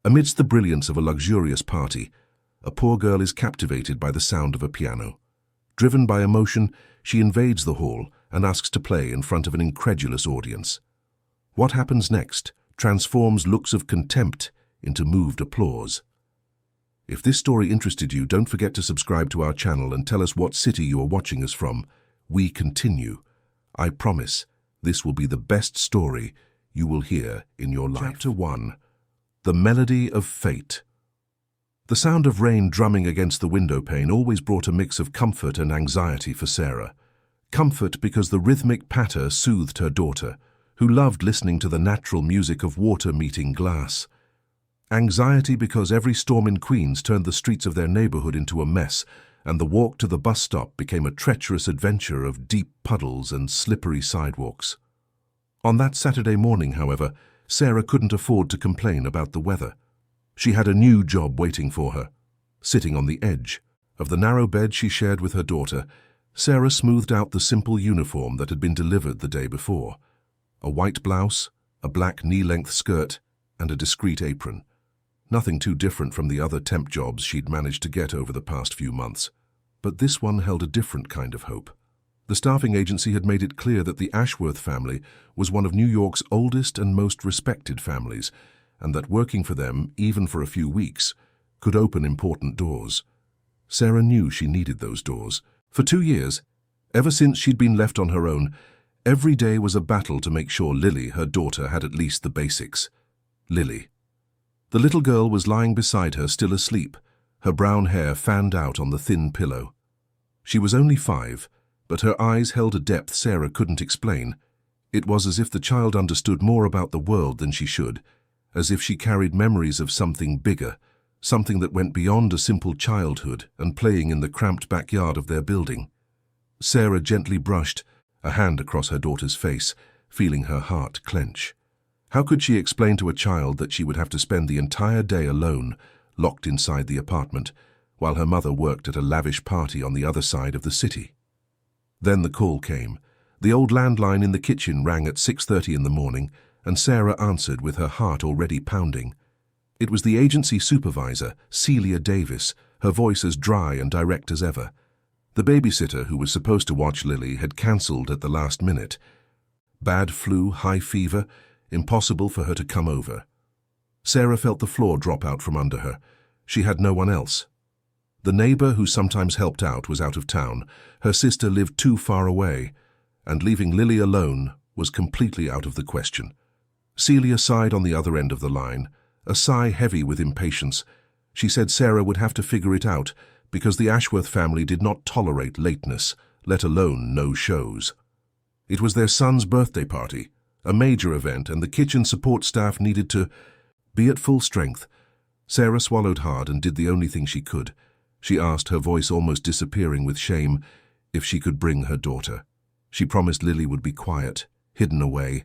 Amidst the brilliance of a luxurious party, a poor girl is captivated by the sound of a piano. Driven by emotion, she invades the hall and asks to play in front of an incredulous audience. What happens next transforms looks of contempt into moved applause. If this story interested you, don't forget to subscribe to our channel and tell us what city you are watching us from. We continue. I promise this will be the best story you will hear in your life. Chapter 1. The Melody of Fate. The sound of rain drumming against the window pane always brought a mix of comfort and anxiety for Sarah. Comfort because the rhythmic patter soothed her daughter, who loved listening to the natural music of water meeting glass. Anxiety because every storm in Queens turned the streets of their neighborhood into a mess, and the walk to the bus stop became a treacherous adventure of deep puddles and slippery sidewalks. On that Saturday morning, however, Sarah couldn't afford to complain about the weather. She had a new job waiting for her. Sitting on the edge of the narrow bed she shared with her daughter, Sarah smoothed out the simple uniform that had been delivered the day before. A white blouse, a black knee-length skirt, and a discreet apron. Nothing too different from the other temp jobs she'd managed to get over the past few months. But this one held a different kind of hope. The staffing agency had made it clear that the Ashworth family was one of New York's oldest and most respected families, and that working for them, even for a few weeks, could open important doors. Sarah knew she needed those doors. For 2 years, ever since she'd been left on her own, every day was a battle to make sure Lily, her daughter, had at least the basics. Lily. The little girl was lying beside her, still asleep, her brown hair fanned out on the thin pillow. She was only 5, but her eyes held a depth Sarah couldn't explain. It was as if the child understood more about the world than she should, as if she carried memories of something bigger, something that went beyond a simple childhood and playing in the cramped backyard of their building. Sarah gently brushed a hand across her daughter's face, feeling her heart clench. How could she explain to a child that she would have to spend the entire day alone, locked inside the apartment, while her mother worked at a lavish party on the other side of the city? Then the call came. The old landline in the kitchen rang at 6:30 in the morning, and Sarah answered with her heart already pounding. It was the agency supervisor, Celia Davis, her voice as dry and direct as ever. The babysitter who was supposed to watch Lily had cancelled at the last minute. Bad flu, high fever, impossible for her to come over. Sarah felt the floor drop out from under her. She had no one else. The neighbor who sometimes helped out was out of town. Her sister lived too far away, and leaving Lily alone was completely out of the question. Celia sighed on the other end of the line, a sigh heavy with impatience. She said Sarah would have to figure it out because the Ashworth family did not tolerate lateness, let alone no-shows. It was their son's birthday party, a major event, and the kitchen support staff needed to be at full strength. Sarah swallowed hard and did the only thing she could. She asked, her voice almost disappearing with shame, if she could bring her daughter. She promised Lily would be quiet, hidden away,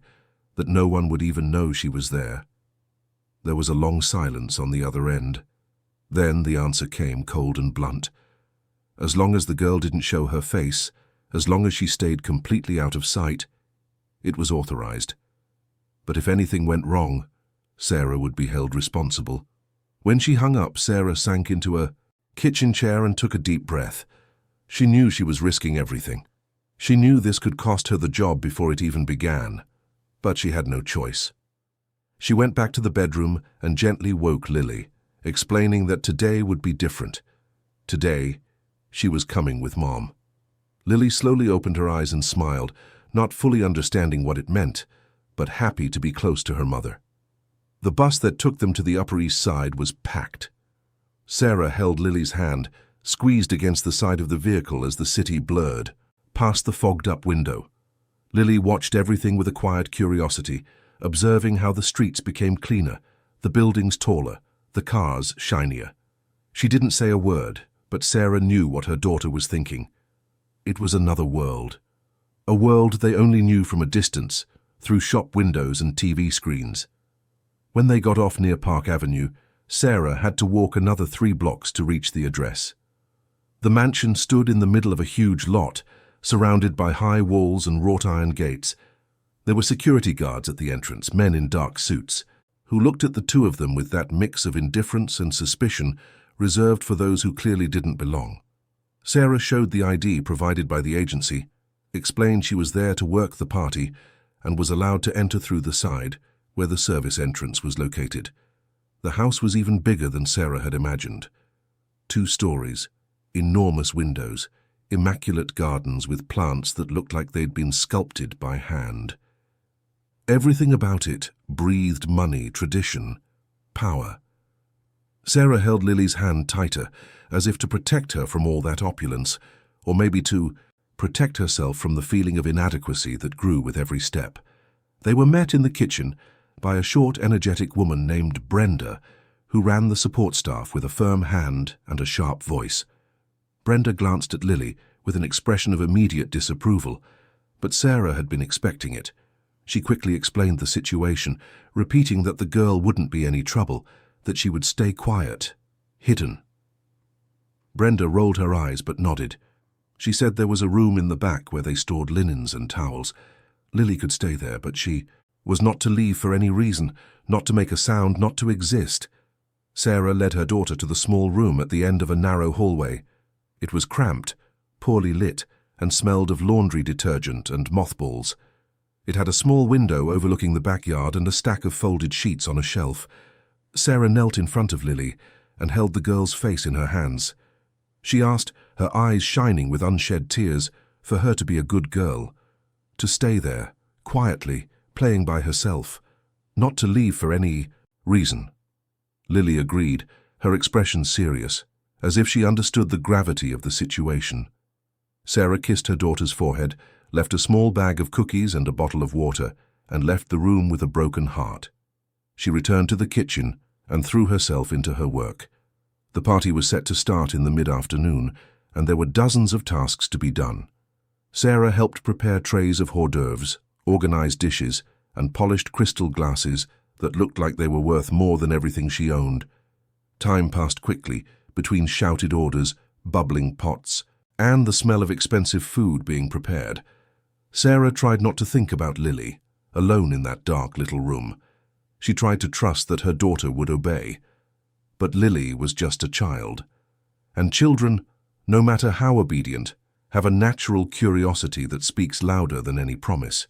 that no one would even know she was there. There was a long silence on the other end. Then the answer came, cold and blunt. As long as the girl didn't show her face, as long as she stayed completely out of sight, it was authorized. But if anything went wrong, Sarah would be held responsible. When she hung up, Sarah sank into a kitchen chair and took a deep breath. She knew she was risking everything. She knew this could cost her the job before it even began, but she had no choice. She went back to the bedroom and gently woke Lily, explaining that today would be different. Today, she was coming with Mom. Lily slowly opened her eyes and smiled, not fully understanding what it meant, but happy to be close to her mother. The bus that took them to the Upper East Side was packed. Sarah held Lily's hand, squeezed against the side of the vehicle as the city blurred, past the fogged-up window. Lily watched everything with a quiet curiosity, observing how the streets became cleaner, the buildings taller, the cars shinier. She didn't say a word, but Sarah knew what her daughter was thinking. It was another world. A world they only knew from a distance, through shop windows and TV screens. When they got off near Park Avenue, Sarah had to walk another 3 blocks to reach the address. The mansion stood in the middle of a huge lot, surrounded by high walls and wrought iron gates. There were security guards at the entrance, men in dark suits. who looked at the two of them with that mix of indifference and suspicion reserved for those who clearly didn't belong. Sarah showed the ID provided by the agency, explained she was there to work the party, and was allowed to enter through the side, where the service entrance was located. The house was even bigger than Sarah had imagined. 2 stories, enormous windows, immaculate gardens with plants that looked like they'd been sculpted by hand. Everything about it breathed money, tradition, power. Sarah held Lily's hand tighter, as if to protect her from all that opulence, or maybe to protect herself from the feeling of inadequacy that grew with every step. They were met in the kitchen by a short, energetic woman named Brenda, who ran the support staff with a firm hand and a sharp voice. Brenda glanced at Lily with an expression of immediate disapproval, but Sarah had been expecting it. She quickly explained the situation, repeating that the girl wouldn't be any trouble, that she would stay quiet, hidden. Brenda rolled her eyes but nodded. She said there was a room in the back where they stored linens and towels. Lily could stay there, but she was not to leave for any reason, not to make a sound, not to exist. Sarah led her daughter to the small room at the end of a narrow hallway. It was cramped, poorly lit, and smelled of laundry detergent and mothballs. It had a small window overlooking the backyard and a stack of folded sheets on a shelf. Sarah knelt in front of Lily and held the girl's face in her hands. She asked, her eyes shining with unshed tears, for her to be a good girl, to stay there, quietly, playing by herself, not to leave for any reason. Lily agreed, her expression serious, as if she understood the gravity of the situation. Sarah kissed her daughter's forehead, left a small bag of cookies and a bottle of water, and left the room with a broken heart. She returned to the kitchen and threw herself into her work. The party was set to start in the mid-afternoon, and there were dozens of tasks to be done. Sarah helped prepare trays of hors d'oeuvres, organized dishes, and polished crystal glasses that looked like they were worth more than everything she owned. Time passed quickly between shouted orders, bubbling pots, and the smell of expensive food being prepared. Sarah tried not to think about Lily, alone in that dark little room. She tried to trust that her daughter would obey. But Lily was just a child. And children, no matter how obedient, have a natural curiosity that speaks louder than any promise.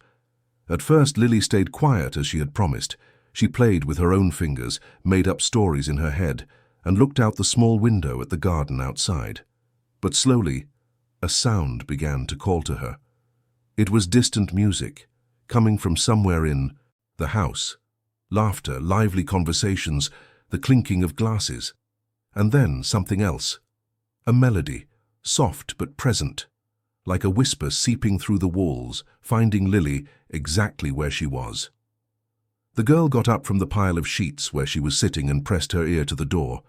At first, Lily stayed quiet as she had promised. She played with her own fingers, made up stories in her head, and looked out the small window at the garden outside. But slowly, a sound began to call to her. It was distant music, coming from somewhere in the house. Laughter, lively conversations, the clinking of glasses. And then something else. A melody, soft but present, like a whisper seeping through the walls, finding Lily exactly where she was. The girl got up from the pile of sheets where she was sitting and pressed her ear to the door.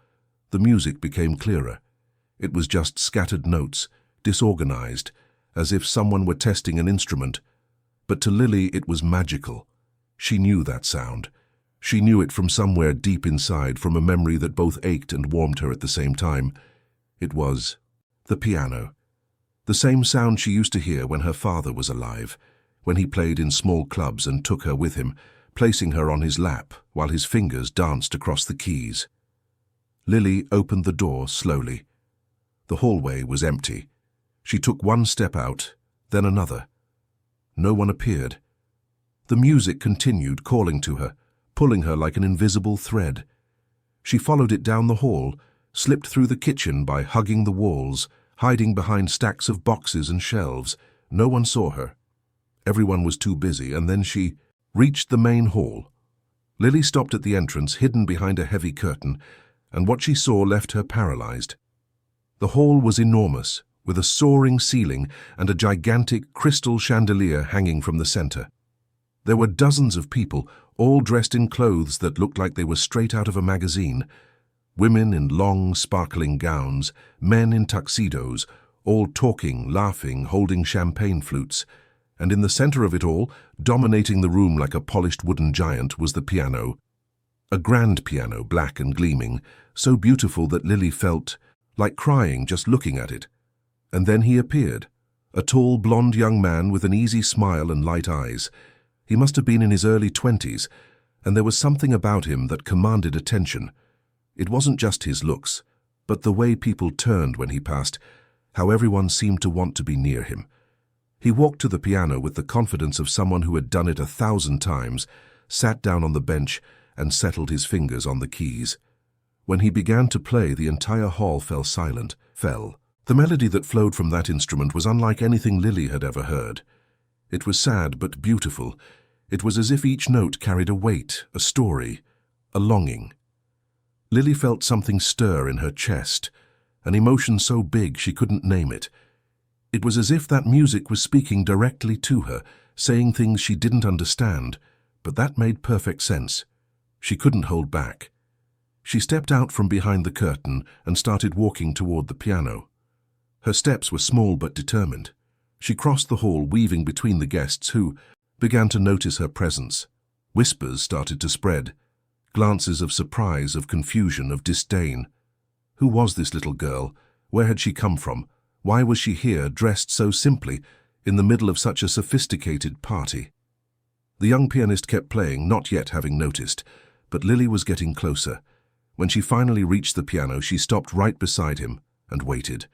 The music became clearer. It was just scattered notes, disorganized, as if someone were testing an instrument. But to Lily it was magical. She knew that sound. She knew it from somewhere deep inside, from a memory that both ached and warmed her at the same time. It was the piano. The same sound she used to hear when her father was alive, when he played in small clubs and took her with him, placing her on his lap while his fingers danced across the keys. Lily opened the door slowly. The hallway was empty. She took one step out, then another. No one appeared. The music continued, calling to her, pulling her like an invisible thread. She followed it down the hall, slipped through the kitchen by hugging the walls, hiding behind stacks of boxes and shelves. No one saw her. Everyone was too busy, and then she reached the main hall. Lily stopped at the entrance, hidden behind a heavy curtain, and what she saw left her paralyzed. The hall was enormous, with a soaring ceiling and a gigantic crystal chandelier hanging from the center. There were dozens of people, all dressed in clothes that looked like they were straight out of a magazine. Women in long, sparkling gowns, men in tuxedos, all talking, laughing, holding champagne flutes. And in the center of it all, dominating the room like a polished wooden giant, was the piano. A grand piano, black and gleaming, so beautiful that Lily felt like crying just looking at it. And then he appeared, a tall, blonde young man with an easy smile and light eyes. He must have been in his early 20s, and there was something about him that commanded attention. It wasn't just his looks, but the way people turned when he passed, how everyone seemed to want to be near him. He walked to the piano with the confidence of someone who had done it 1,000 times, sat down on the bench, and settled his fingers on the keys. When he began to play, the entire hall fell silent. The melody that flowed from that instrument was unlike anything Lily had ever heard. It was sad but beautiful. It was as if each note carried a weight, a story, a longing. Lily felt something stir in her chest, an emotion so big she couldn't name it. It was as if that music was speaking directly to her, saying things she didn't understand, but that made perfect sense. She couldn't hold back. She stepped out from behind the curtain and started walking toward the piano. Her steps were small but determined. She crossed the hall, weaving between the guests who began to notice her presence. Whispers started to spread, glances of surprise, of confusion, of disdain. Who was this little girl? Where had she come from? Why was she here, dressed so simply, in the middle of such a sophisticated party? The young pianist kept playing, not yet having noticed, but Lily was getting closer. When she finally reached the piano, she stopped right beside him and waited.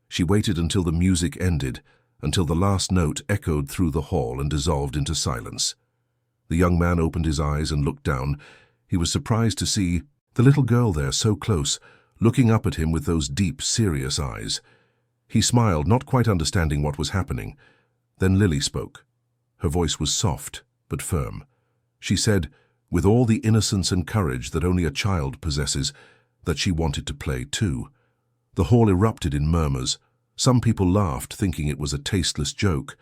She waited until the music ended, until the last note echoed through the hall and dissolved into silence. The young man opened his eyes and looked down. He was surprised to see the little girl there so close, looking up at him with those deep, serious eyes. He smiled, not quite understanding what was happening. Then Lily spoke. Her voice was soft but firm. She said, with all the innocence and courage that only a child possesses, that she wanted to play too. The hall erupted in murmurs. Some people laughed, thinking it was a tasteless joke.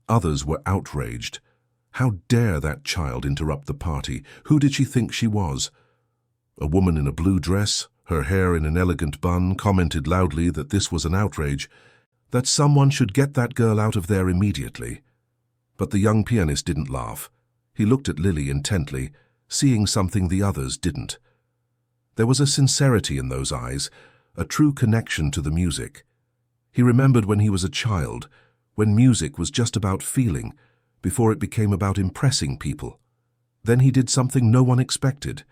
Others were outraged. How dare that child interrupt the party? Who did she think she was? A woman in a blue dress, her hair in an elegant bun, commented loudly that this was an outrage, that someone should get that girl out of there immediately. But the young pianist didn't laugh. He looked at Lily intently, seeing something the others didn't. There was a sincerity in those eyes, a true connection to the music. He remembered when he was a child, when music was just about feeling, before it became about impressing people. Then he did something no one expected.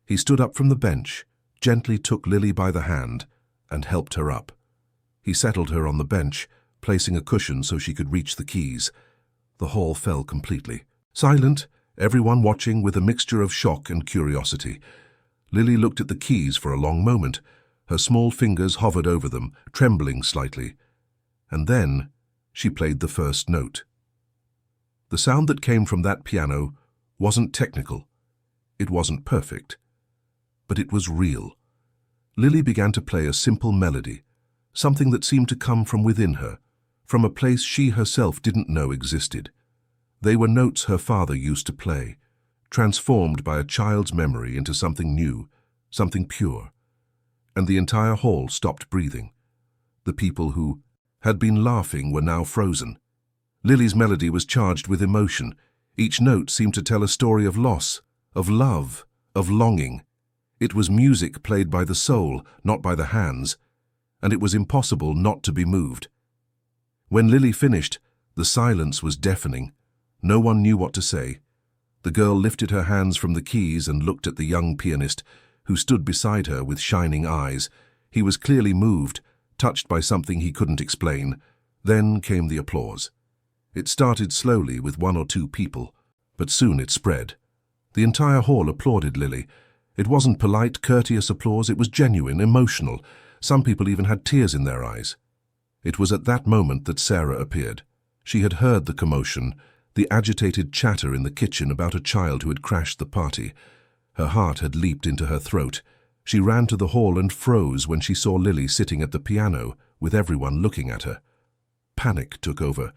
He stood up from the bench, gently took Lily by the hand, and helped her up. He settled her on the bench, placing a cushion so she could reach the keys. The hall fell completely. Silent, everyone watching with a mixture of shock and curiosity. Lily looked at the keys for a long moment. Her small fingers hovered over them, trembling slightly. And then she played the first note. The sound that came from that piano wasn't technical. It wasn't perfect. But it was real. Lily began to play a simple melody, something that seemed to come from within her, from a place she herself didn't know existed. They were notes her father used to play, transformed by a child's memory into something new, something pure. And the entire hall stopped breathing. The people who had been laughing were now frozen. Lily's melody was charged with emotion. Each note seemed to tell a story of loss, of love, of longing. It was music played by the soul, not by the hands, and it was impossible not to be moved. When Lily finished, the silence was deafening. No one knew what to say. The girl lifted her hands from the keys and looked at the young pianist, who stood beside her with shining eyes. He was clearly moved, touched by something he couldn't explain. Then came the applause. It started slowly with 1 or 2 people, but soon it spread. The entire hall applauded Lily. It wasn't polite, courteous applause, it was genuine, emotional. Some people even had tears in their eyes. It was at that moment that Sarah appeared. She had heard the commotion, the agitated chatter in the kitchen about a child who had crashed the party. Her heart had leaped into her throat. She ran to the hall and froze when she saw Lily sitting at the piano, with everyone looking at her. Panic took over.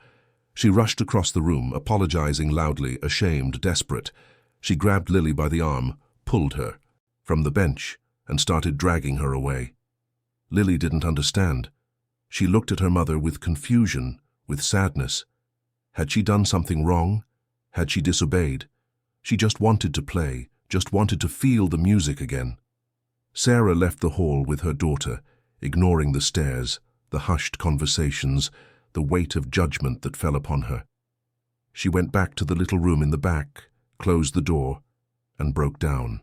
She rushed across the room, apologizing loudly, ashamed, desperate. She grabbed Lily by the arm, pulled her from the bench, and started dragging her away. Lily didn't understand. She looked at her mother with confusion, with sadness. Had she done something wrong? Had she disobeyed? She just wanted to play, just wanted to feel the music again. Sarah left the hall with her daughter, ignoring the stares, the hushed conversations, the weight of judgment that fell upon her. She went back to the little room in the back, closed the door, and broke down.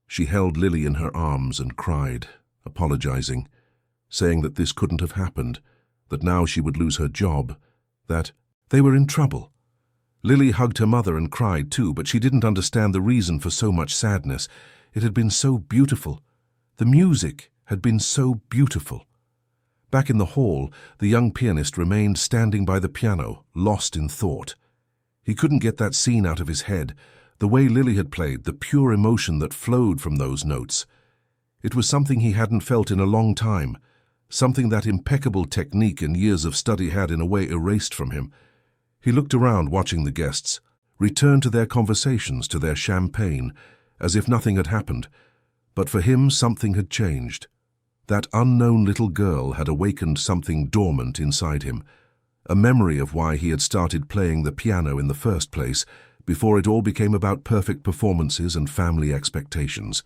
She held Lily in her arms and cried, apologizing, saying that this couldn't have happened, that now she would lose her job, that they were in trouble. Lily hugged her mother and cried too, but she didn't understand the reason for so much sadness. It had been so beautiful. The music had been so beautiful. Back in the hall, the young pianist remained standing by the piano, lost in thought. He couldn't get that scene out of his head, the way Lily had played, the pure emotion that flowed from those notes. It was something he hadn't felt in a long time, something that impeccable technique and years of study had in a way erased from him. He looked around watching the guests, returned to their conversations, to their champagne, as if nothing had happened. But for him, something had changed. That unknown little girl had awakened something dormant inside him, a memory of why he had started playing the piano in the first place, before it all became about perfect performances and family expectations.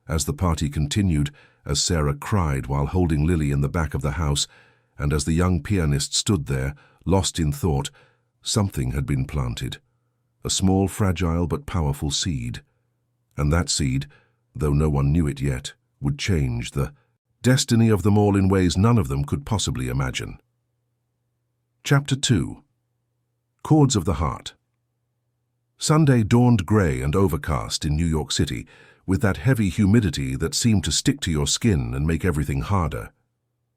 As the party continued, as Sarah cried while holding Lily in the back of the house, and as the young pianist stood there, lost in thought, something had been planted. A small, fragile but powerful seed. And that seed, though no one knew it yet, would change the destiny of them all in ways none of them could possibly imagine. Chapter 2. Chords of the Heart. Sunday dawned grey and overcast in New York City, with that heavy humidity that seemed to stick to your skin and make everything harder.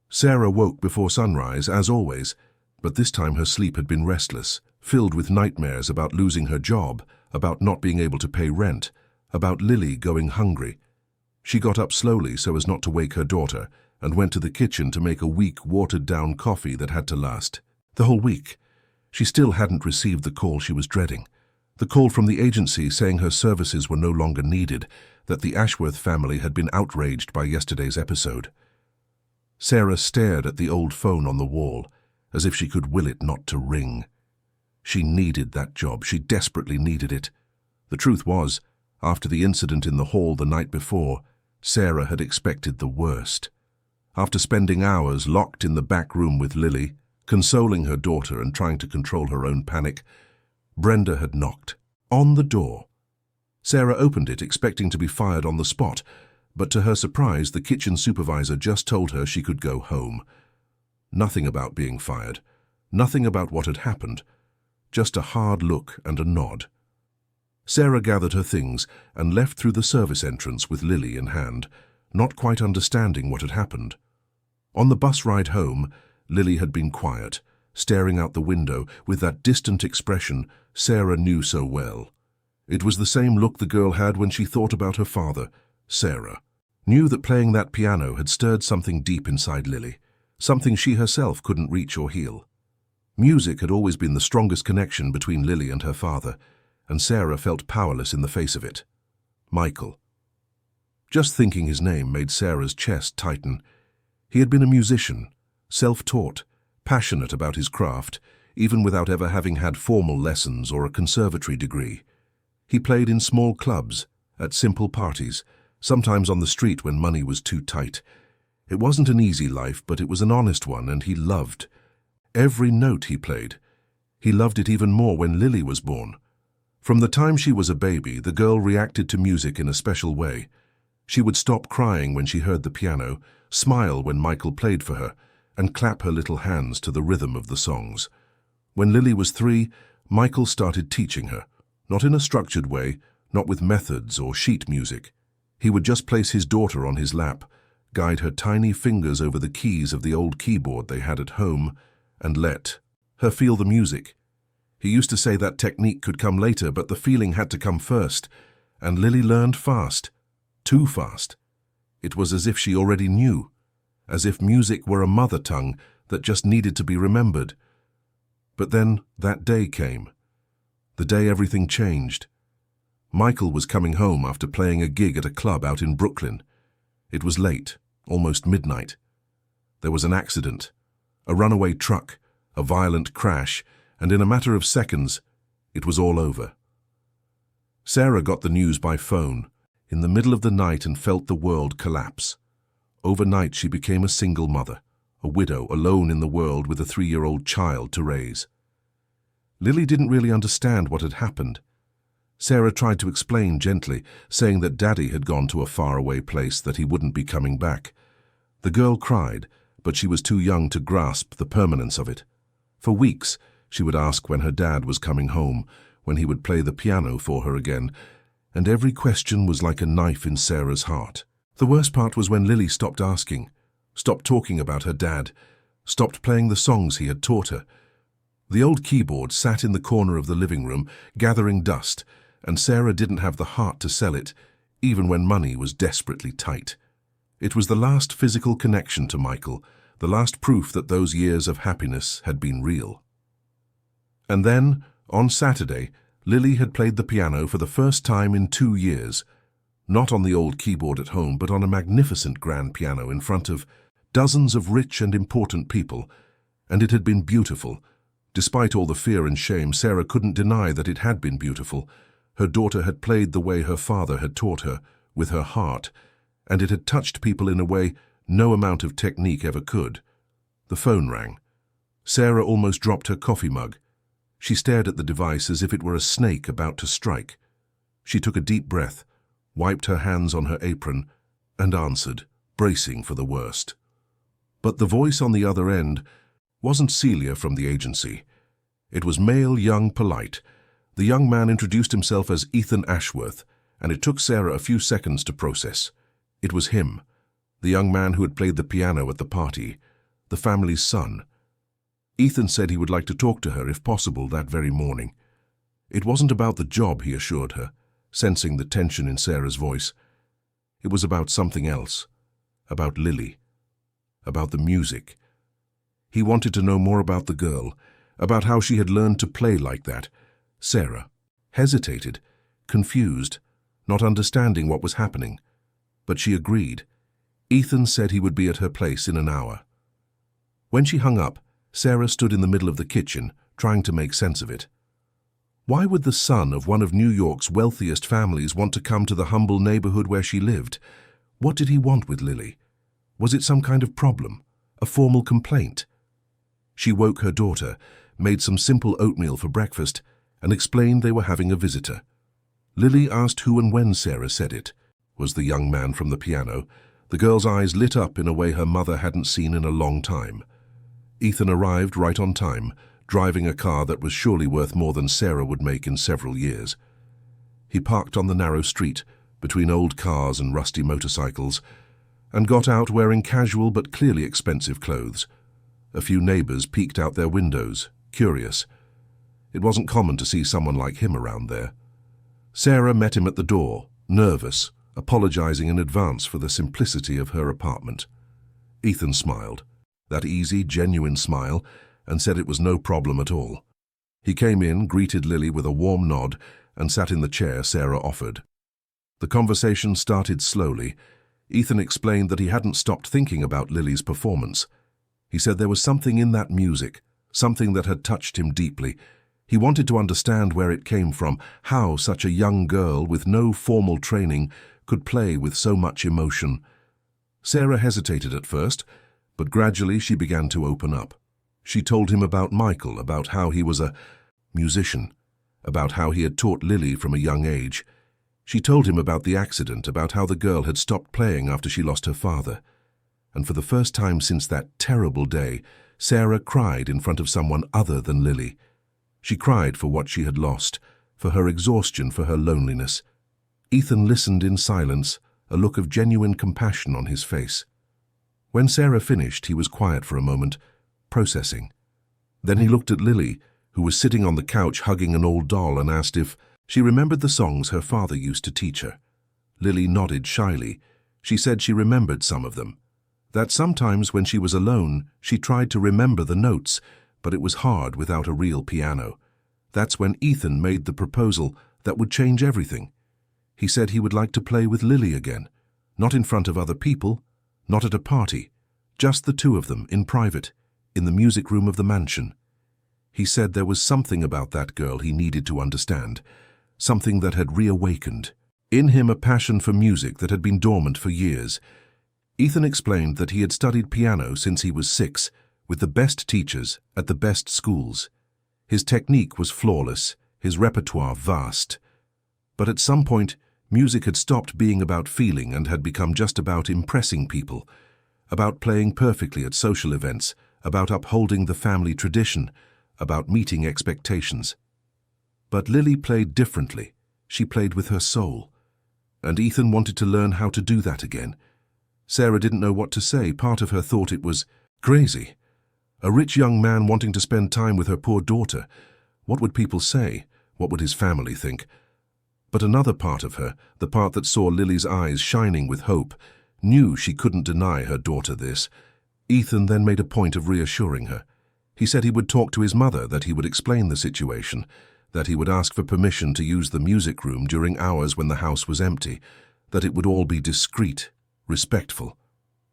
Sarah woke before sunrise, as always, but this time her sleep had been restless, filled with nightmares about losing her job, about not being able to pay rent, about Lily going hungry. She got up slowly so as not to wake her daughter, and went to the kitchen to make a weak, watered-down coffee that had to last the whole week. She still hadn't received the call she was dreading. The call from the agency saying her services were no longer needed, that the Ashworth family had been outraged by yesterday's episode. Sarah stared at the old phone on the wall, as if she could will it not to ring. She needed that job. She desperately needed it. The truth was, after the incident in the hall the night before, Sarah had expected the worst. After spending hours locked in the back room with Lily, consoling her daughter and trying to control her own panic, Brenda had knocked on the door. Sarah opened it, expecting to be fired on the spot, but to her surprise, the kitchen supervisor just told her she could go home. Nothing about being fired, nothing about what had happened, just a hard look and a nod. Sarah gathered her things and left through the service entrance with Lily in hand, not quite understanding what had happened. On the bus ride home, Lily had been quiet, staring out the window with that distant expression Sarah knew so well. It was the same look the girl had when she thought about her father. Sarah knew that playing that piano had stirred something deep inside Lily, something she herself couldn't reach or heal. Music had always been the strongest connection between Lily and her father, and Sarah felt powerless in the face of it. Michael. Just thinking his name made Sarah's chest tighten. He had been a musician, self-taught, passionate about his craft, even without ever having had formal lessons or a conservatory degree. He played in small clubs, at simple parties, sometimes on the street when money was too tight. It wasn't an easy life, but it was an honest one, and he loved every note he played. He loved it even more when Lily was born. From the time she was a baby, the girl reacted to music in a special way. She would stop crying when she heard the piano, smile when Michael played for her, and clap her little hands to the rhythm of the songs. When Lily was 3, Michael started teaching her, not in a structured way, not with methods or sheet music. He would just place his daughter on his lap, guide her tiny fingers over the keys of the old keyboard they had at home, and let her feel the music. He used to say that technique could come later, but the feeling had to come first, and Lily learned fast, too fast. It was as if she already knew, as if music were a mother tongue that just needed to be remembered. But then that day came, the day everything changed. Michael was coming home after playing a gig at a club out in Brooklyn. It was late, almost midnight. There was an accident, a runaway truck, a violent crash, and in a matter of seconds, it was all over. Sarah got the news by phone, in the middle of the night, and felt the world collapse. Overnight, she became a single mother, a widow alone in the world with a 3-year-old child to raise. Lily didn't really understand what had happened. Sarah tried to explain gently, saying that Daddy had gone to a faraway place, that he wouldn't be coming back. The girl cried, but she was too young to grasp the permanence of it. For weeks, she would ask when her dad was coming home, when he would play the piano for her again, and every question was like a knife in Sarah's heart. The worst part was when Lily stopped asking, stopped talking about her dad, stopped playing the songs he had taught her. The old keyboard sat in the corner of the living room, gathering dust, and Sarah didn't have the heart to sell it, even when money was desperately tight. It was the last physical connection to Michael, the last proof that those years of happiness had been real. And then, on Saturday, Lily had played the piano for the first time in 2 years, not on the old keyboard at home, but on a magnificent grand piano in front of dozens of rich and important people, and it had been beautiful. Despite all the fear and shame, Sarah couldn't deny that it had been beautiful. Her daughter had played the way her father had taught her, with her heart, and it had touched people in a way no amount of technique ever could. The phone rang. Sarah almost dropped her coffee mug. She stared at the device as if it were a snake about to strike. She took a deep breath, wiped her hands on her apron, and answered, bracing for the worst. But the voice on the other end wasn't Celia from the agency. It was male, young, polite. The young man introduced himself as Ethan Ashworth, and it took Sarah a few seconds to process. It was him, the young man who had played the piano at the party, the family's son. Ethan said he would like to talk to her if possible that very morning. It wasn't about the job, he assured her, sensing the tension in Sarah's voice. It was about something else, about Lily, about the music. He wanted to know more about the girl, about how she had learned to play like that. Sarah hesitated, confused, not understanding what was happening. But she agreed. Ethan said he would be at her place in an hour. When she hung up, Sarah stood in the middle of the kitchen, trying to make sense of it. Why would the son of one of New York's wealthiest families want to come to the humble neighborhood where she lived? What did he want with Lily? Was it some kind of problem? A formal complaint? She woke her daughter, made some simple oatmeal for breakfast, and explained they were having a visitor. Lily asked who and when Sarah said it. Was the young man from the piano. The girl's eyes lit up in a way her mother hadn't seen in a long time. Ethan arrived right on time, driving a car that was surely worth more than Sarah would make in several years. He parked on the narrow street, between old cars and rusty motorcycles, and got out wearing casual but clearly expensive clothes. A few neighbors peeked out their windows, curious. It wasn't common to see someone like him around there. Sarah met him at the door, nervous, apologizing in advance for the simplicity of her apartment. Ethan smiled, that easy, genuine smile, and said it was no problem at all. He came in, greeted Lily with a warm nod, and sat in the chair Sarah offered. The conversation started slowly. Ethan explained that he hadn't stopped thinking about Lily's performance. He said there was something in that music, something that had touched him deeply. He wanted to understand where it came from, how such a young girl with no formal training could play with so much emotion. Sarah hesitated at first, but gradually she began to open up. She told him about Michael, about how he was a musician, about how he had taught Lily from a young age. She told him about the accident, about how the girl had stopped playing after she lost her father. And for the first time since that terrible day, Sarah cried in front of someone other than Lily. She cried for what she had lost, for her exhaustion, for her loneliness. Ethan listened in silence, a look of genuine compassion on his face. When Sarah finished, he was quiet for a moment, processing. Then he looked at Lily, who was sitting on the couch hugging an old doll, and asked if she remembered the songs her father used to teach her. Lily nodded shyly. She said she remembered some of them. That sometimes when she was alone, she tried to remember the notes, but it was hard without a real piano. That's when Ethan made the proposal that would change everything. He said he would like to play with Lily again, not in front of other people, not at a party, just the two of them in private, in the music room of the mansion. He said there was something about that girl he needed to understand, something that had reawakened in him a passion for music that had been dormant for years. Ethan explained that he had studied piano since he was 6, with the best teachers at the best schools. His technique was flawless, his repertoire vast. But at some point, music had stopped being about feeling and had become just about impressing people, about playing perfectly at social events, about upholding the family tradition, about meeting expectations. But Lily played differently. She played with her soul. And Ethan wanted to learn how to do that again. Sarah didn't know what to say. Part of her thought it was crazy. A rich young man wanting to spend time with her poor daughter. What would people say? What would his family think? But another part of her, the part that saw Lily's eyes shining with hope, knew she couldn't deny her daughter this. Ethan then made a point of reassuring her. He said he would talk to his mother, that he would explain the situation, that he would ask for permission to use the music room during hours when the house was empty, that it would all be discreet, respectful,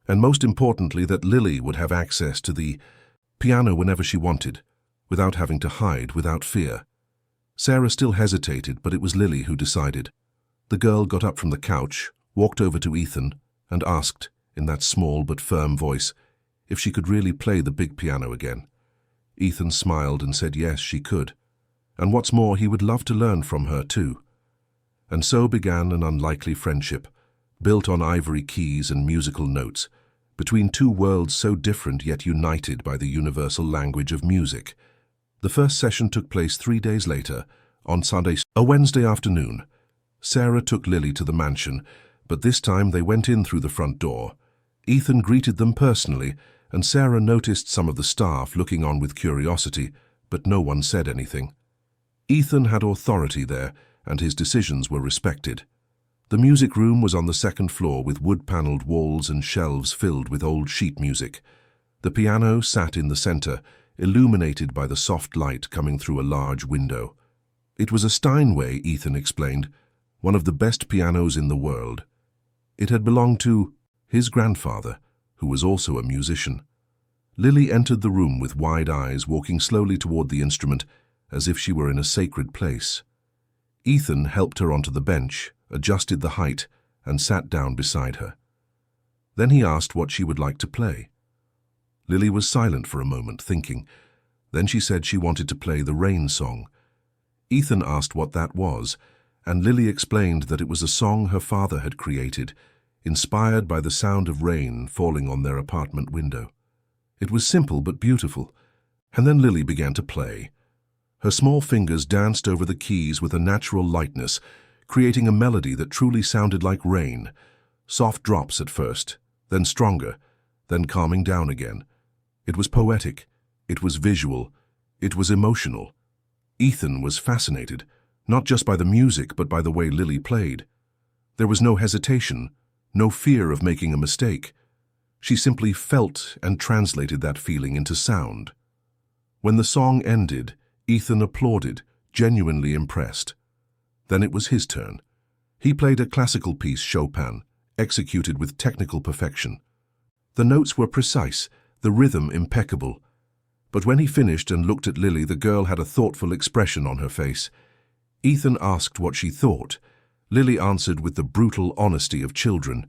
and most importantly that Lily would have access to the piano whenever she wanted, without having to hide, without fear. Sarah still hesitated, but it was Lily who decided. The girl got up from the couch, walked over to Ethan, and asked, in that small but firm voice, if she could really play the big piano again. Ethan smiled and said yes, she could. And what's more, he would love to learn from her too. And so began an unlikely friendship, built on ivory keys and musical notes, between two worlds so different yet united by the universal language of music. The first session took place 3 days later, on Sunday, a Wednesday afternoon. Sarah took Lily to the mansion, but this time they went in through the front door. Ethan greeted them personally, and Sarah noticed some of the staff looking on with curiosity, but no one said anything. Ethan had authority there, and his decisions were respected. The music room was on the second floor with wood-paneled walls and shelves filled with old sheet music. The piano sat in the center, illuminated by the soft light coming through a large window. It was a Steinway, Ethan explained, one of the best pianos in the world. It had belonged to his grandfather, who was also a musician. Lily entered the room with wide eyes, walking slowly toward the instrument, as if she were in a sacred place. Ethan helped her onto the bench, adjusted the height, and sat down beside her. Then he asked what she would like to play. Lily was silent for a moment, thinking. Then she said she wanted to play the Rain Song. Ethan asked what that was, and Lily explained that it was a song her father had created, inspired by the sound of rain falling on their apartment window. It was simple but beautiful, and then Lily began to play. Her small fingers danced over the keys with a natural lightness, creating a melody that truly sounded like rain. Soft drops at first, then stronger, then calming down again. It was poetic, it was visual, it was emotional. Ethan was fascinated, not just by the music but by the way Lily played. There was no hesitation, no fear of making a mistake. She simply felt and translated that feeling into sound. When the song ended, Ethan applauded, genuinely impressed. Then it was his turn. He played a classical piece, Chopin, executed with technical perfection. The notes were precise, the rhythm impeccable. But when he finished and looked at Lily, the girl had a thoughtful expression on her face. Ethan asked what she thought. Lily answered with the brutal honesty of children.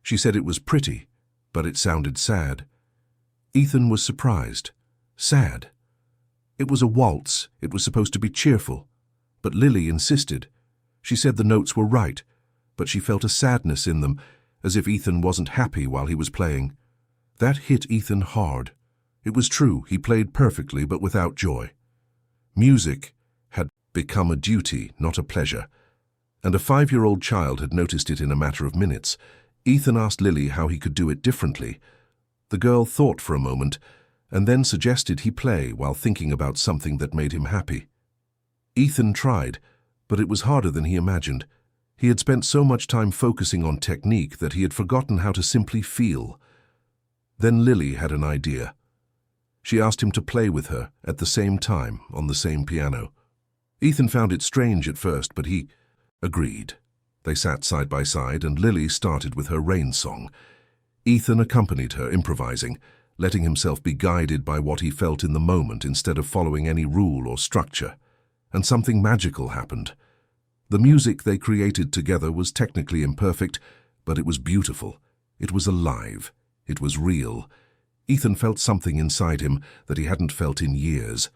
She said it was pretty, but it sounded sad. Ethan was surprised. Sad. It was a waltz. It was supposed to be cheerful. But Lily insisted. She said the notes were right, but she felt a sadness in them, as if Ethan wasn't happy while he was playing. That hit Ethan hard. It was true, he played perfectly but without joy. Music had become a duty, not a pleasure, and a 5-year-old child had noticed it in a matter of minutes. Ethan asked Lily how he could do it differently. The girl thought for a moment, and then suggested he play while thinking about something that made him happy. Ethan tried, but it was harder than he imagined. He had spent so much time focusing on technique that he had forgotten how to simply feel. Then Lily had an idea. She asked him to play with her at the same time on the same piano. Ethan found it strange at first, but he agreed. They sat side by side, and Lily started with her Rain Song. Ethan accompanied her, improvising, letting himself be guided by what he felt in the moment instead of following any rule or structure. And something magical happened. The music they created together was technically imperfect, but it was beautiful. It was alive. It was real. Ethan felt something inside him that he hadn't felt in years.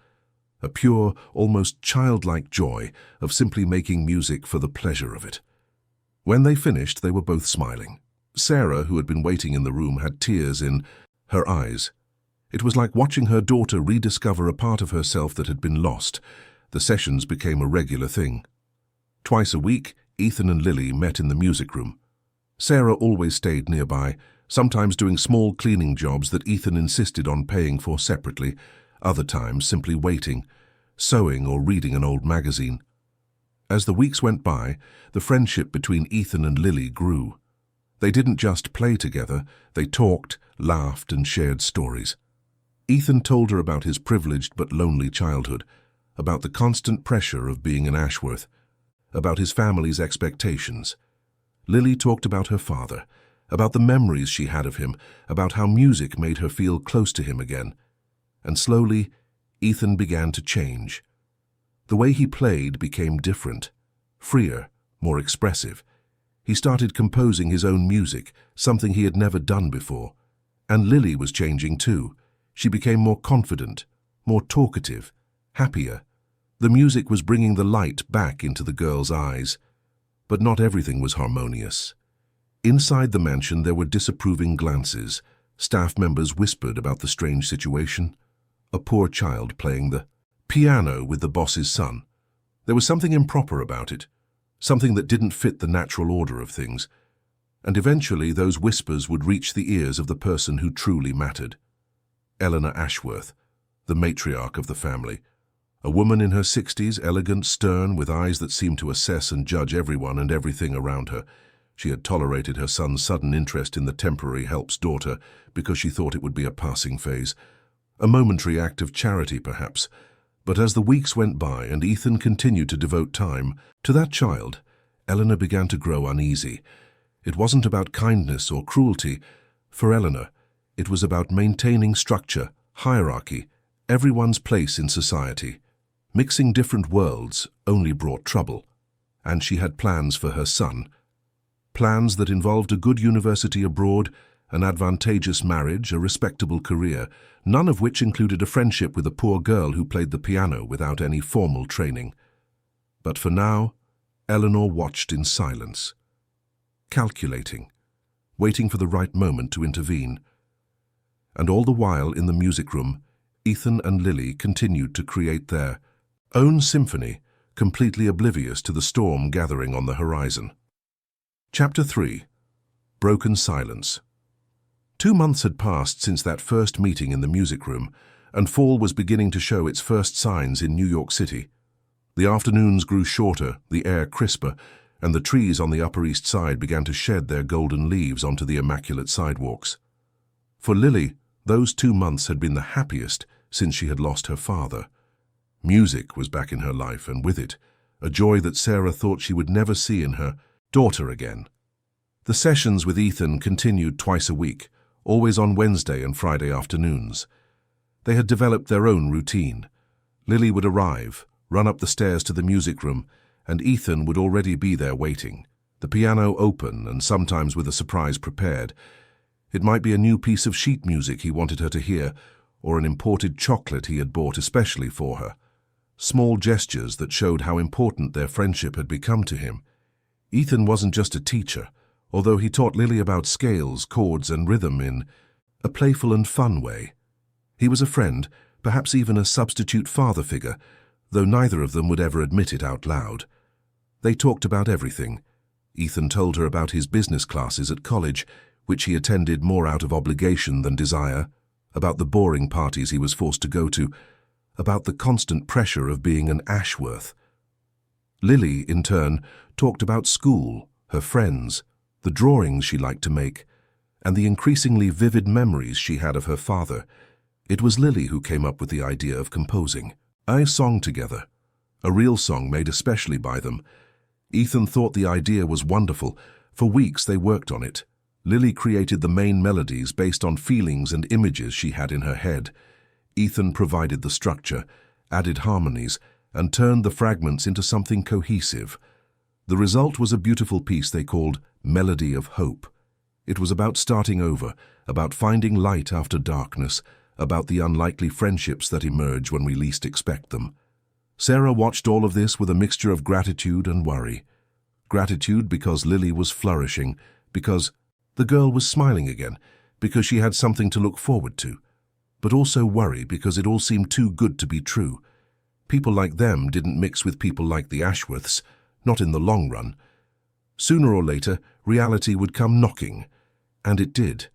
a pure, almost childlike joy of simply making music for the pleasure of it. When they finished, they were both smiling. Sarah, who had been waiting in the room, had tears in her eyes. It was like watching her daughter rediscover a part of herself that had been lost. The sessions became a regular thing. Twice a week, Ethan and Lily met in the music room. Sarah always stayed nearby, sometimes doing small cleaning jobs that Ethan insisted on paying for separately, other times simply waiting, sewing or reading an old magazine. As the weeks went by, the friendship between Ethan and Lily grew. They didn't just play together, they talked, laughed, and shared stories. Ethan told her about his privileged but lonely childhood, about the constant pressure of being an Ashworth, about his family's expectations. Lily talked about her father, about the memories she had of him, about how music made her feel close to him again. And slowly, Ethan began to change. The way he played became different, freer, more expressive. He started composing his own music, something he had never done before. And Lily was changing too. She became more confident, more talkative, happier. The music was bringing the light back into the girl's eyes. But not everything was harmonious. Inside the mansion there were disapproving glances. Staff members whispered about the strange situation. A poor child playing the piano with the boss's son. There was something improper about it, something that didn't fit the natural order of things. And eventually those whispers would reach the ears of the person who truly mattered. Eleanor Ashworth, the matriarch of the family. A woman in her 60s, elegant, stern, with eyes that seemed to assess and judge everyone and everything around her. She had tolerated her son's sudden interest in the temporary help's daughter because she thought it would be a passing phase. A momentary act of charity, perhaps. But as the weeks went by and Ethan continued to devote time to that child, Eleanor began to grow uneasy. It wasn't about kindness or cruelty. For Eleanor, it was about maintaining structure, hierarchy, everyone's place in society. Mixing different worlds only brought trouble. And she had plans for her son. Plans that involved a good university abroad, an advantageous marriage, a respectable career, none of which included a friendship with a poor girl who played the piano without any formal training. But for now, Eleanor watched in silence, calculating, waiting for the right moment to intervene. And all the while in the music room, Ethan and Lily continued to create their own symphony, completely oblivious to the storm gathering on the horizon. Chapter 3. Broken Silence. 2 months had passed since that first meeting in the music room, and fall was beginning to show its first signs in New York City. The afternoons grew shorter, the air crisper, and the trees on the Upper East Side began to shed their golden leaves onto the immaculate sidewalks. For Lily, those 2 months had been the happiest since she had lost her father. Music was back in her life, and with it, a joy that Sarah thought she would never see in her daughter again. The sessions with Ethan continued twice a week, always on Wednesday and Friday afternoons. They had developed their own routine. Lily would arrive, run up the stairs to the music room, and Ethan would already be there waiting, the piano open and sometimes with a surprise prepared. It might be a new piece of sheet music he wanted her to hear, or an imported chocolate he had bought especially for her. Small gestures that showed how important their friendship had become to him. Ethan wasn't just a teacher, although he taught Lily about scales, chords, and rhythm in a playful and fun way. He was a friend, perhaps even a substitute father figure, though neither of them would ever admit it out loud. They talked about everything. Ethan told her about his business classes at college, which he attended more out of obligation than desire, about the boring parties he was forced to go to, about the constant pressure of being an Ashworth. Lily, in turn, talked about school, her friends, the drawings she liked to make, and the increasingly vivid memories she had of her father. It was Lily who came up with the idea of composing a song together, a real song made especially by them. Ethan thought the idea was wonderful. For weeks they worked on it. Lily created the main melodies based on feelings and images she had in her head. Ethan provided the structure, added harmonies, and turned the fragments into something cohesive. The result was a beautiful piece they called Melody of Hope. It was about starting over, about finding light after darkness, about the unlikely friendships that emerge when we least expect them. Sarah watched all of this with a mixture of gratitude and worry. Gratitude because Lily was flourishing, because the girl was smiling again, because she had something to look forward to. But also worry because it all seemed too good to be true. People like them didn't mix with people like the Ashworths, not in the long run. Sooner or later, reality would come knocking. And it did.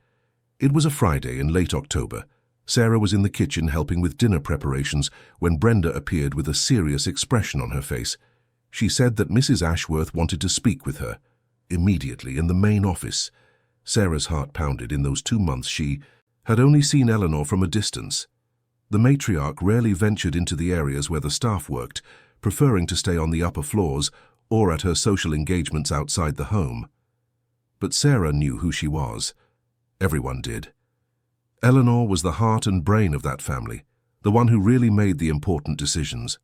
It was a Friday in late October. Sarah was in the kitchen helping with dinner preparations when Brenda appeared with a serious expression on her face. She said that Mrs. Ashworth wanted to speak with her, immediately in the main office. Sarah's heart pounded. In those 2 months she had only seen Eleanor from a distance. The matriarch rarely ventured into the areas where the staff worked, preferring to stay on the upper floors or at her social engagements outside the home. But Sarah knew who she was. Everyone did. Eleanor was the heart and brain of that family, the one who really made the important decisions.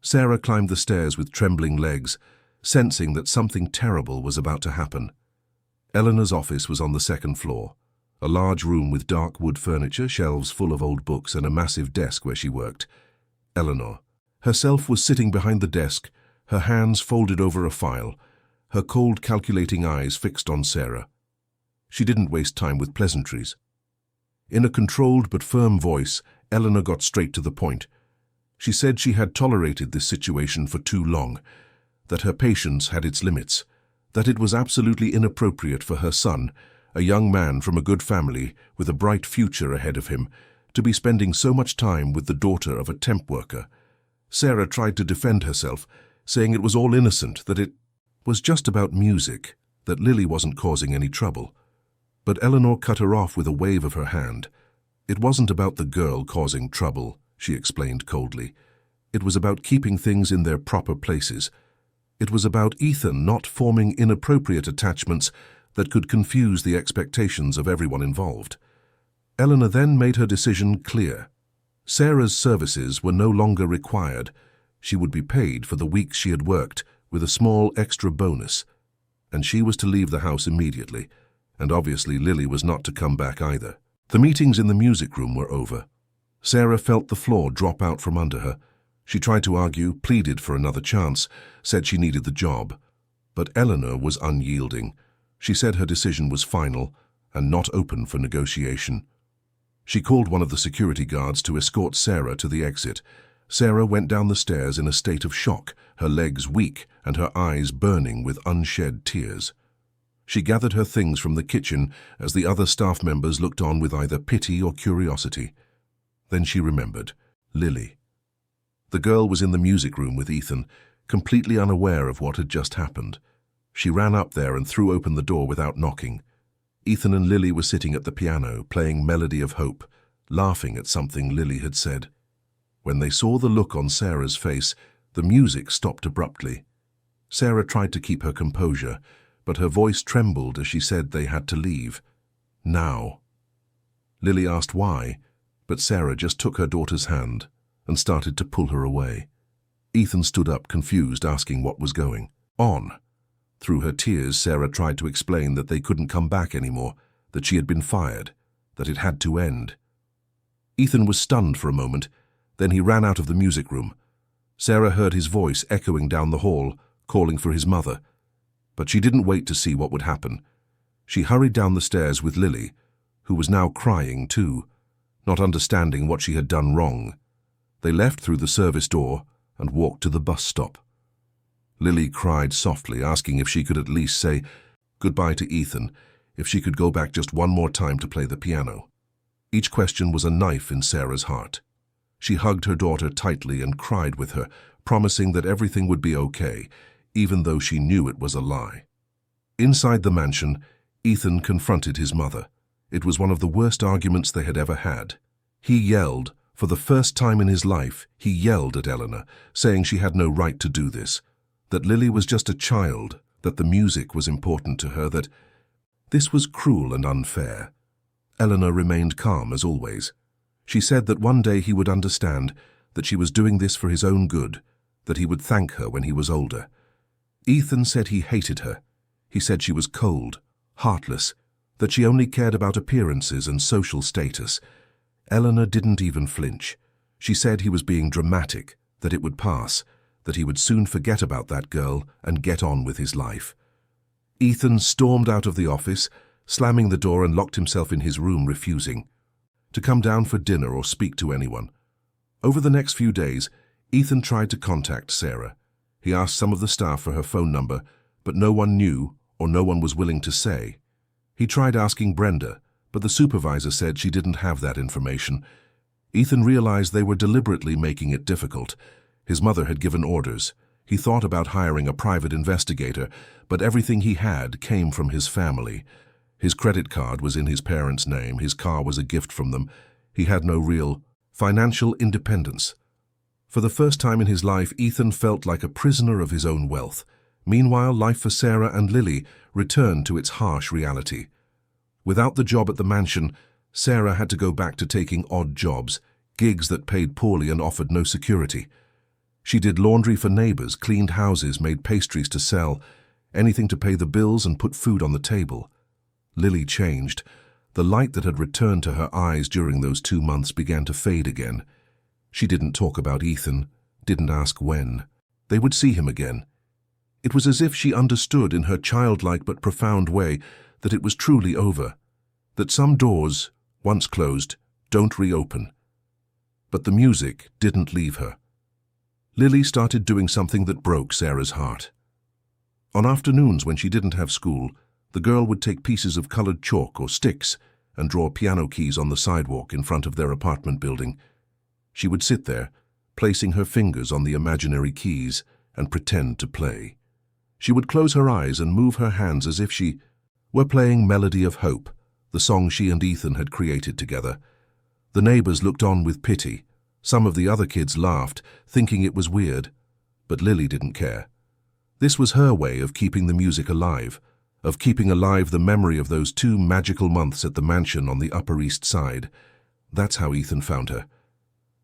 Sarah climbed the stairs with trembling legs, sensing that something terrible was about to happen. Eleanor's office was on the second floor, a large room with dark wood furniture, shelves full of old books, and a massive desk where she worked. Eleanor herself was sitting behind the desk, her hands folded over a file, her cold, calculating eyes fixed on Sarah. She didn't waste time with pleasantries. In a controlled but firm voice, Eleanor got straight to the point. She said she had tolerated this situation for too long, that her patience had its limits, that it was absolutely inappropriate for her son, a young man from a good family with a bright future ahead of him, to be spending so much time with the daughter of a temp worker. Sarah tried to defend herself, saying it was all innocent, that it was just about music, that Lily wasn't causing any trouble. But Eleanor cut her off with a wave of her hand. It wasn't about the girl causing trouble, she explained coldly. It was about keeping things in their proper places. It was about Ethan not forming inappropriate attachments that could confuse the expectations of everyone involved. Eleanor then made her decision clear. Sarah's services were no longer required. She would be paid for the weeks she had worked, with a small extra bonus. And she was to leave the house immediately. And obviously Lily was not to come back either. The meetings in the music room were over. Sarah felt the floor drop out from under her. She tried to argue, pleaded for another chance, said she needed the job. But Eleanor was unyielding. She said her decision was final and not open for negotiation. She called one of the security guards to escort Sarah to the exit. Sarah went down the stairs in a state of shock, her legs weak and her eyes burning with unshed tears. She gathered her things from the kitchen as the other staff members looked on with either pity or curiosity. Then she remembered Lily. The girl was in the music room with Ethan, completely unaware of what had just happened. She ran up there and threw open the door without knocking. Ethan and Lily were sitting at the piano, playing Melody of Hope, laughing at something Lily had said. When they saw the look on Sarah's face, the music stopped abruptly. Sarah tried to keep her composure, but her voice trembled as she said they had to leave. Now. Lily asked why, but Sarah just took her daughter's hand and started to pull her away. Ethan stood up, confused, asking what was going on. Through her tears, Sarah tried to explain that they couldn't come back anymore, that she had been fired, that it had to end. Ethan was stunned for a moment, then he ran out of the music room. Sarah heard his voice echoing down the hall, calling for his mother. But she didn't wait to see what would happen. She hurried down the stairs with Lily, who was now crying too, not understanding what she had done wrong. They left through the service door and walked to the bus stop. Lily cried softly, asking if she could at least say goodbye to Ethan, if she could go back just one more time to play the piano. Each question was a knife in Sarah's heart. She hugged her daughter tightly and cried with her, promising that everything would be okay, even though she knew it was a lie. Inside the mansion, Ethan confronted his mother. It was one of the worst arguments they had ever had. He yelled. For the first time in his life, he yelled at Eleanor, saying she had no right to do this, that Lily was just a child, that the music was important to her, that this was cruel and unfair. Eleanor remained calm as always. She said that one day he would understand, that she was doing this for his own good, that he would thank her when he was older. Ethan said he hated her. He said she was cold, heartless, that she only cared about appearances and social status. Eleanor didn't even flinch. She said he was being dramatic, that it would pass, that he would soon forget about that girl and get on with his life. Ethan stormed out of the office, slamming the door, and locked himself in his room, refusing to come down for dinner or speak to anyone. Over the next few days, Ethan tried to contact Sarah. He asked some of the staff for her phone number, but no one knew or no one was willing to say. He tried asking Brenda, but the supervisor said she didn't have that information. Ethan realized they were deliberately making it difficult. His mother had given orders. He thought about hiring a private investigator, but everything he had came from his family. His credit card was in his parents' name, his car was a gift from them. He had no real financial independence. For the first time in his life, Ethan felt like a prisoner of his own wealth. Meanwhile, life for Sarah and Lily returned to its harsh reality. Without the job at the mansion, Sarah had to go back to taking odd jobs, gigs that paid poorly and offered no security. She did laundry for neighbors, cleaned houses, made pastries to sell, anything to pay the bills and put food on the table. Lily changed. The light that had returned to her eyes during those 2 months began to fade again. She didn't talk about Ethan, didn't ask when. They would see him again. It was as if she understood in her childlike but profound way that it was truly over, that some doors, once closed, don't reopen. But the music didn't leave her. Lily started doing something that broke Sarah's heart. On afternoons when she didn't have school, the girl would take pieces of colored chalk or sticks and draw piano keys on the sidewalk in front of their apartment building. She would sit there, placing her fingers on the imaginary keys, and pretend to play. She would close her eyes and move her hands as if she were playing Melody of Hope, the song she and Ethan had created together. The neighbors looked on with pity. Some of the other kids laughed, thinking it was weird, but Lily didn't care. This was her way of keeping the music alive, of keeping alive the memory of those 2 magical months at the mansion on the Upper East Side. That's how Ethan found her.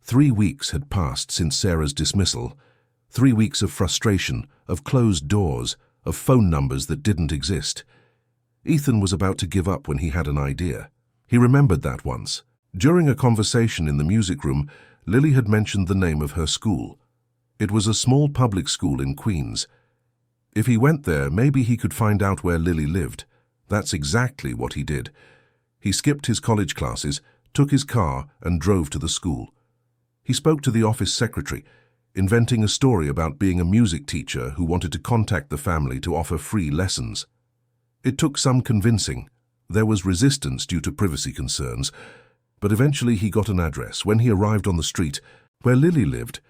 3 weeks had passed since Sarah's dismissal. 3 weeks of frustration, of closed doors, of phone numbers that didn't exist. Ethan was about to give up when he had an idea. He remembered that once. During a conversation in the music room, Lily had mentioned the name of her school. It was a small public school in Queens. If he went there, maybe he could find out where Lily lived. That's exactly what he did. He skipped his college classes, took his car, and drove to the school. He spoke to the office secretary, inventing a story about being a music teacher who wanted to contact the family to offer free lessons. It took some convincing. There was resistance due to privacy concerns, but eventually he got an address. When he arrived on the street where Lily lived,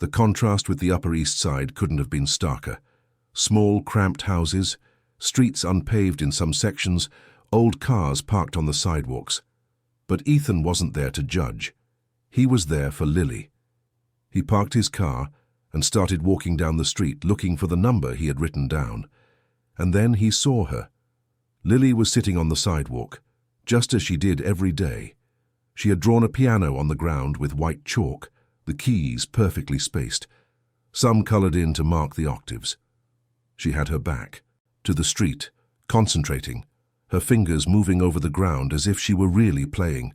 the contrast with the Upper East Side couldn't have been starker. Small, cramped houses, streets unpaved in some sections, old cars parked on the sidewalks. But Ethan wasn't there to judge. He was there for Lily. He parked his car and started walking down the street looking for the number he had written down. And then he saw her. Lily was sitting on the sidewalk, just as she did every day. She had drawn a piano on the ground with white chalk, the keys perfectly spaced, some colored in to mark the octaves. She had her back to the street, concentrating, her fingers moving over the ground as if she were really playing.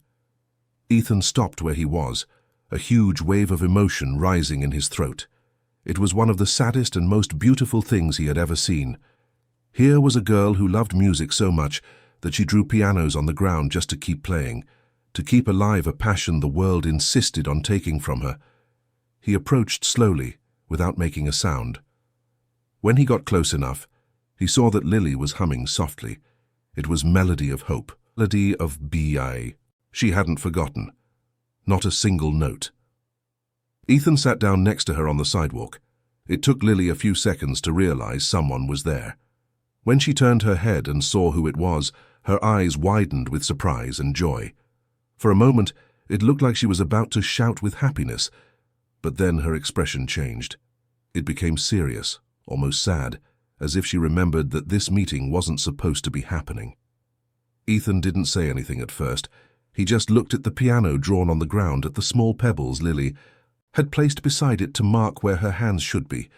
Ethan stopped where he was, a huge wave of emotion rising in his throat. It was one of the saddest and most beautiful things he had ever seen. Here was a girl who loved music so much that she drew pianos on the ground just to keep playing, to keep alive a passion the world insisted on taking from her. He approached slowly, without making a sound. When he got close enough, he saw that Lily was humming softly. It was Melody of Hope, Melody of B.I. She hadn't forgotten. Not a single note. Ethan sat down next to her on the sidewalk. It took Lily a few seconds to realize someone was there. When she turned her head and saw who it was, her eyes widened with surprise and joy. For a moment, it looked like she was about to shout with happiness, but then her expression changed. It became serious, almost sad, as if she remembered that this meeting wasn't supposed to be happening. Ethan didn't say anything at first. He just looked at the piano drawn on the ground, at the small pebbles Lily had placed beside it to mark where her hands should be.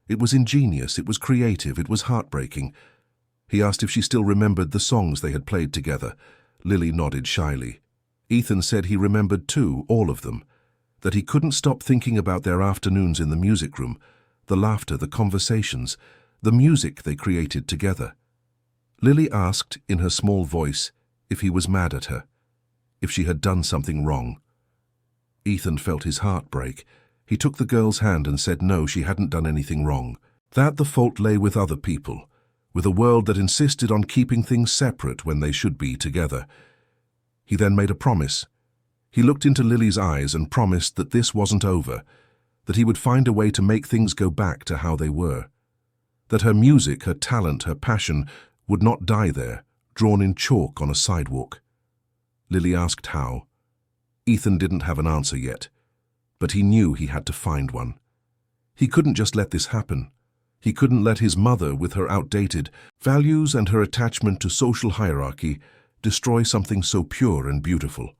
It was ingenious, it was creative, it was heartbreaking. He asked if she still remembered the songs they had played together. Lily nodded shyly. Ethan said he remembered too, all of them, that he couldn't stop thinking about their afternoons in the music room, the laughter, the conversations, the music they created together. Lily asked, in her small voice, if he was mad at her, if she had done something wrong. Ethan felt his heart break. He took the girl's hand and said no, she hadn't done anything wrong. That the fault lay with other people, with a world that insisted on keeping things separate when they should be together. He then made a promise. He looked into Lily's eyes and promised that this wasn't over, that he would find a way to make things go back to how they were, that her music, her talent, her passion would not die there, drawn in chalk on a sidewalk. Lily asked how. Ethan didn't have an answer yet, but he knew he had to find one. He couldn't just let this happen. He couldn't let his mother, with her outdated values and her attachment to social hierarchy, destroy something so pure and beautiful.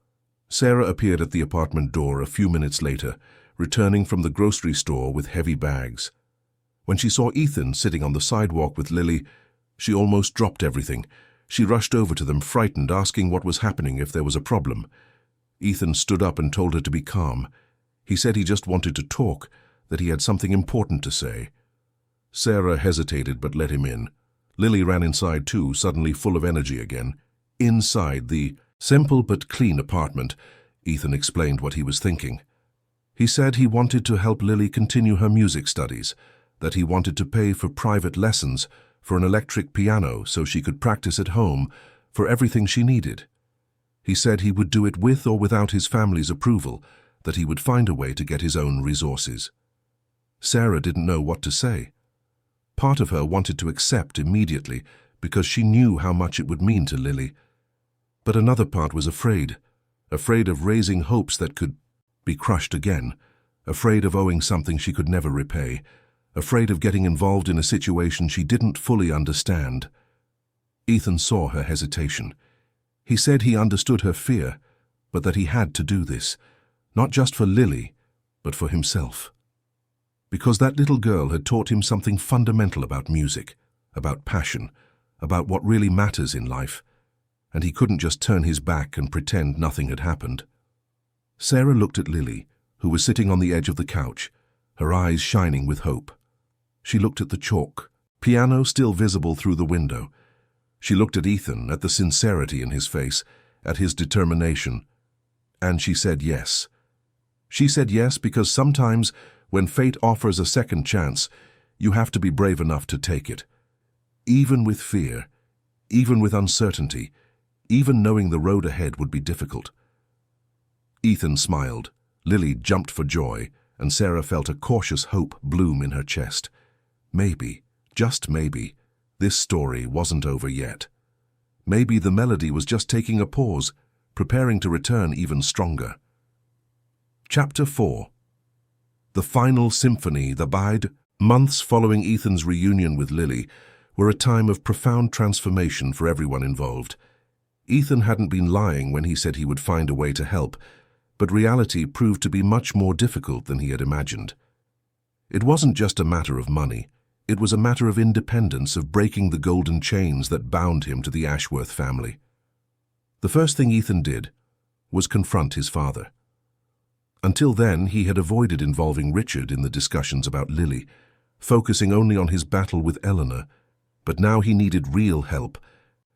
Sarah appeared at the apartment door a few minutes later, returning from the grocery store with heavy bags. When she saw Ethan sitting on the sidewalk with Lily, she almost dropped everything. She rushed over to them, frightened, asking what was happening, if there was a problem. Ethan stood up and told her to be calm. He said he just wanted to talk, that he had something important to say. Sarah hesitated but let him in. Lily ran inside too, suddenly full of energy again. Inside the simple but clean apartment, Ethan explained what he was thinking. He said he wanted to help Lily continue her music studies, that he wanted to pay for private lessons, for an electric piano so she could practice at home, for everything she needed. He said he would do it with or without his family's approval, that he would find a way to get his own resources. Sarah didn't know what to say. Part of her wanted to accept immediately because she knew how much it would mean to Lily. But another part was afraid of raising hopes that could be crushed again, afraid of owing something she could never repay, afraid of getting involved in a situation she didn't fully understand. Ethan saw her hesitation. He said he understood her fear, but that he had to do this, not just for Lily, but for himself. Because that little girl had taught him something fundamental about music, about passion, about what really matters in life, and he couldn't just turn his back and pretend nothing had happened. Sarah looked at Lily, who was sitting on the edge of the couch, her eyes shining with hope. She looked at the chalk, piano still visible through the window. She looked at Ethan, at the sincerity in his face, at his determination, and she said yes. She said yes because sometimes, when fate offers a second chance, you have to be brave enough to take it. Even with fear, even with uncertainty, even knowing the road ahead would be difficult. Ethan smiled, Lily jumped for joy, and Sarah felt a cautious hope bloom in her chest. Maybe, just maybe, this story wasn't over yet. Maybe the melody was just taking a pause, preparing to return even stronger. Chapter 4. The final symphony, the Bide. Months following Ethan's reunion with Lily were a time of profound transformation for everyone involved. Ethan hadn't been lying when he said he would find a way to help, but reality proved to be much more difficult than he had imagined. It wasn't just a matter of money. It was a matter of independence, of breaking the golden chains that bound him to the Ashworth family. The first thing Ethan did was confront his father. Until then, he had avoided involving Richard in the discussions about Lily, focusing only on his battle with Eleanor, but now he needed real help,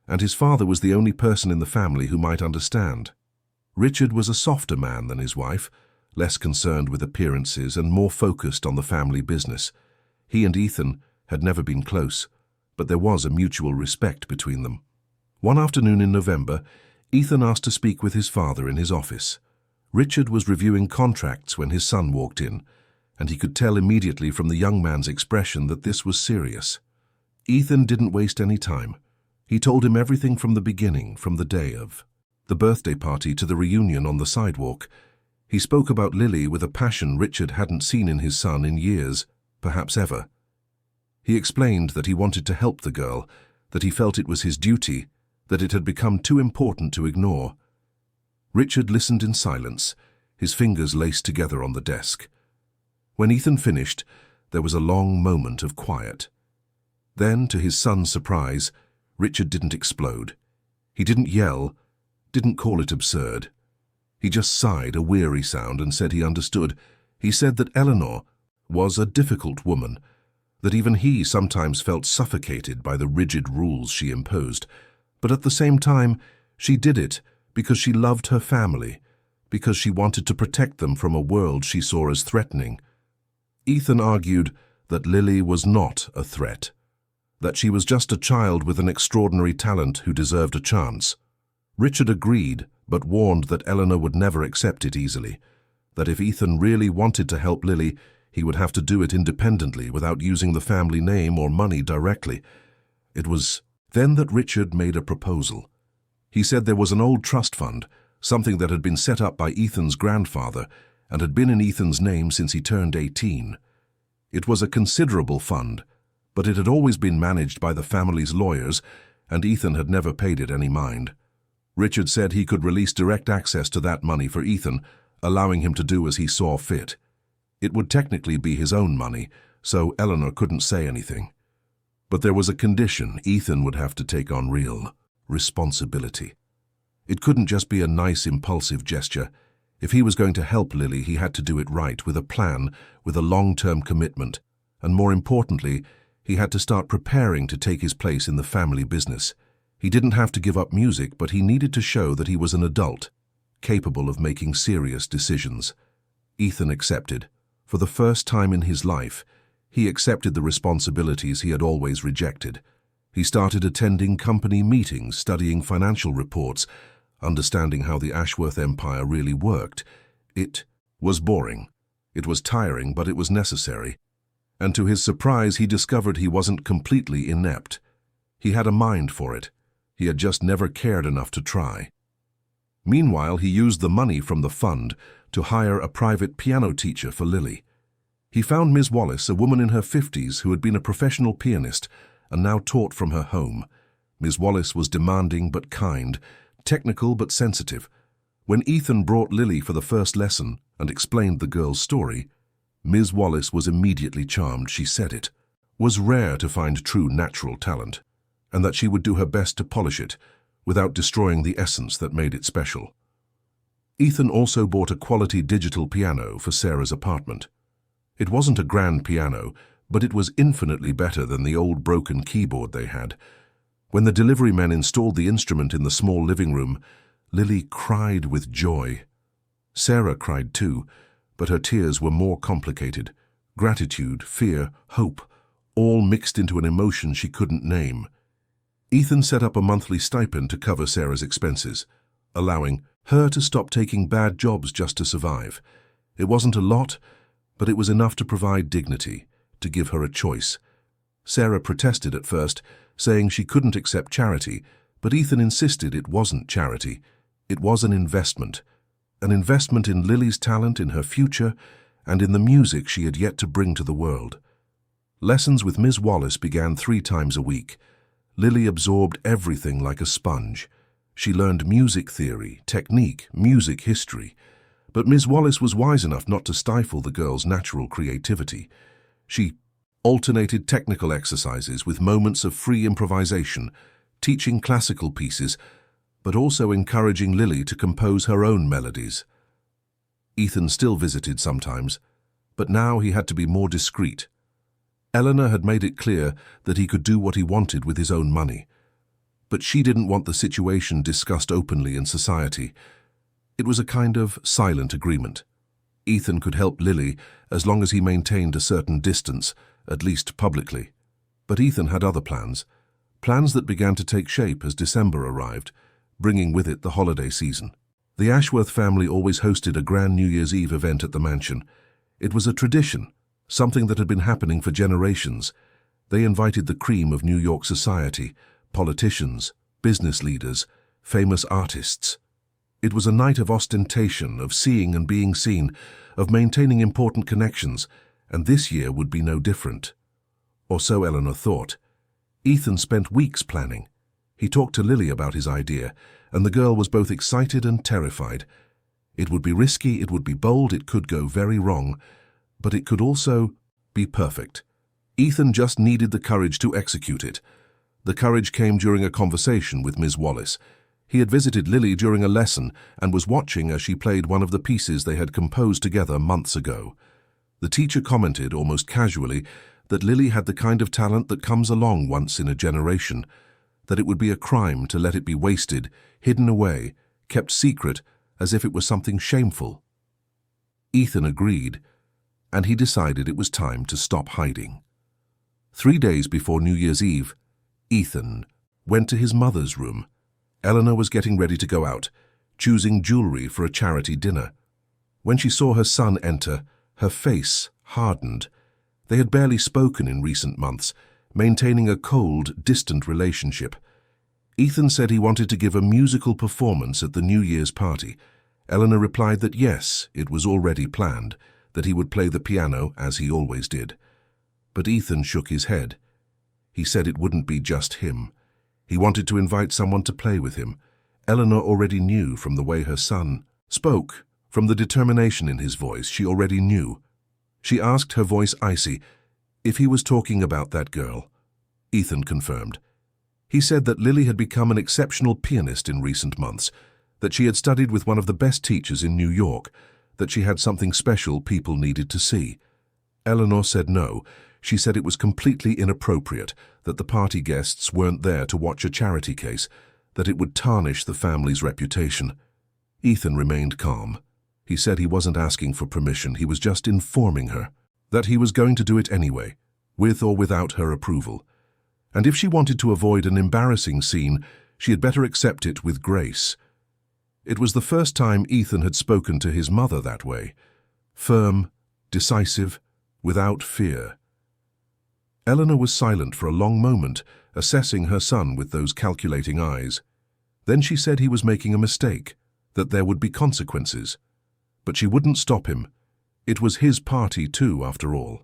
and his father was the only person in the family who might understand. Richard was a softer man than his wife, less concerned with appearances and more focused on the family business. He and Ethan had never been close, but there was a mutual respect between them. One afternoon in November, Ethan asked to speak with his father in his office. Richard was reviewing contracts when his son walked in, and he could tell immediately from the young man's expression that this was serious. Ethan didn't waste any time. He told him everything from the beginning, from the day of the birthday party to the reunion on the sidewalk. He spoke about Lily with a passion Richard hadn't seen in his son in years, perhaps ever. He explained that he wanted to help the girl, that he felt it was his duty, that it had become too important to ignore. Richard listened in silence, his fingers laced together on the desk. When Ethan finished, there was a long moment of quiet. Then, to his son's surprise, Richard didn't explode. He didn't yell, didn't call it absurd. He just sighed a weary sound and said he understood. He said that Eleanor was a difficult woman, that even he sometimes felt suffocated by the rigid rules she imposed. But at the same time, she did it because she loved her family, because she wanted to protect them from a world she saw as threatening. Ethan argued that Lily was not a threat, that she was just a child with an extraordinary talent who deserved a chance. Richard agreed, but warned that Eleanor would never accept it easily, that if Ethan really wanted to help Lily, he would have to do it independently without using the family name or money directly. It was then that Richard made a proposal. He said there was an old trust fund, something that had been set up by Ethan's grandfather and had been in Ethan's name since he turned 18. It was a considerable fund, but it had always been managed by the family's lawyers, and Ethan had never paid it any mind. Richard said he could release direct access to that money for Ethan, allowing him to do as he saw fit. It would technically be his own money, so Eleanor couldn't say anything. But there was a condition: Ethan would have to take on real responsibility. It couldn't just be a nice, impulsive gesture. If he was going to help Lily, he had to do it right, with a plan, with a long-term commitment, and more importantly, he had to start preparing to take his place in the family business. He didn't have to give up music, but he needed to show that he was an adult, capable of making serious decisions. Ethan accepted. For the first time in his life, he accepted the responsibilities he had always rejected. He started attending company meetings, studying financial reports, understanding how the Ashworth empire really worked. It was boring. It was tiring, but it was necessary. And to his surprise, he discovered he wasn't completely inept. He had a mind for it. He had just never cared enough to try. Meanwhile, he used the money from the fund to hire a private piano teacher for Lily. He found Ms. Wallace, a woman in her 50s who had been a professional pianist and now taught from her home. Ms. Wallace was demanding but kind, technical but sensitive. When Ethan brought Lily for the first lesson and explained the girl's story, Ms. Wallace was immediately charmed. She said it was rare to find true natural talent, and that she would do her best to polish it without destroying the essence that made it special. Ethan also bought a quality digital piano for Sarah's apartment. It wasn't a grand piano, but it was infinitely better than the old broken keyboard they had. When the delivery men installed the instrument in the small living room, Lily cried with joy. Sarah cried too, but her tears were more complicated. Gratitude, fear, hope, all mixed into an emotion she couldn't name. Ethan set up a monthly stipend to cover Sarah's expenses, allowing her to stop taking bad jobs just to survive. It wasn't a lot, but it was enough to provide dignity, to give her a choice. Sarah protested at first, saying she couldn't accept charity, but Ethan insisted it wasn't charity. It was an investment in Lily's talent, in her future, and in the music she had yet to bring to the world. Lessons with Ms. Wallace began 3 times a week. Lily absorbed everything like a sponge. She learned music theory, technique, music history. But Ms. Wallace was wise enough not to stifle the girl's natural creativity. She alternated technical exercises with moments of free improvisation, teaching classical pieces, but also encouraging Lily to compose her own melodies. Ethan still visited sometimes, but now he had to be more discreet. Eleanor had made it clear that he could do what he wanted with his own money, but she didn't want the situation discussed openly in society. It was a kind of silent agreement. Ethan could help Lily as long as he maintained a certain distance, at least publicly. But Ethan had other plans that began to take shape as December arrived, bringing with it the holiday season. The Ashworth family always hosted a grand New Year's Eve event at the mansion. It was a tradition, something that had been happening for generations. They invited the cream of New York society, politicians, business leaders, famous artists. It was a night of ostentation, of seeing and being seen, of maintaining important connections, and this year would be no different. Or so Eleanor thought. Ethan spent weeks planning. He talked to Lily about his idea, and the girl was both excited and terrified. It would be risky, it would be bold, it could go very wrong, but it could also be perfect. Ethan just needed the courage to execute it. The courage came during a conversation with Ms. Wallace. He had visited Lily during a lesson and was watching as she played one of the pieces they had composed together months ago. The teacher commented, almost casually, that Lily had the kind of talent that comes along once in a generation, that it would be a crime to let it be wasted, hidden away, kept secret, as if it was something shameful. Ethan agreed, and he decided it was time to stop hiding. 3 days before New Year's Eve, Ethan went to his mother's room. Eleanor was getting ready to go out, choosing jewelry for a charity dinner. When she saw her son enter, her face hardened. They had barely spoken in recent months, maintaining a cold, distant relationship. Ethan said he wanted to give a musical performance at the New Year's party. Eleanor replied that yes, it was already planned, that he would play the piano as he always did. But Ethan shook his head. He said it wouldn't be just him. He wanted to invite someone to play with him. Eleanor already knew from the way her son spoke, from the determination in his voice. She already knew. She asked, her voice icy, if he was talking about that girl. Ethan confirmed. He said that Lily had become an exceptional pianist in recent months, that she had studied with one of the best teachers in New York, that she had something special people needed to see. Eleanor said no. She said it was completely inappropriate, that the party guests weren't there to watch a charity case, that it would tarnish the family's reputation. Ethan remained calm. He said he wasn't asking for permission, he was just informing her that he was going to do it anyway, with or without her approval. And if she wanted to avoid an embarrassing scene, she had better accept it with grace. It was the first time Ethan had spoken to his mother that way. Firm, decisive, without fear. Eleanor was silent for a long moment, assessing her son with those calculating eyes. Then she said he was making a mistake, that there would be consequences. But she wouldn't stop him. It was his party too, after all.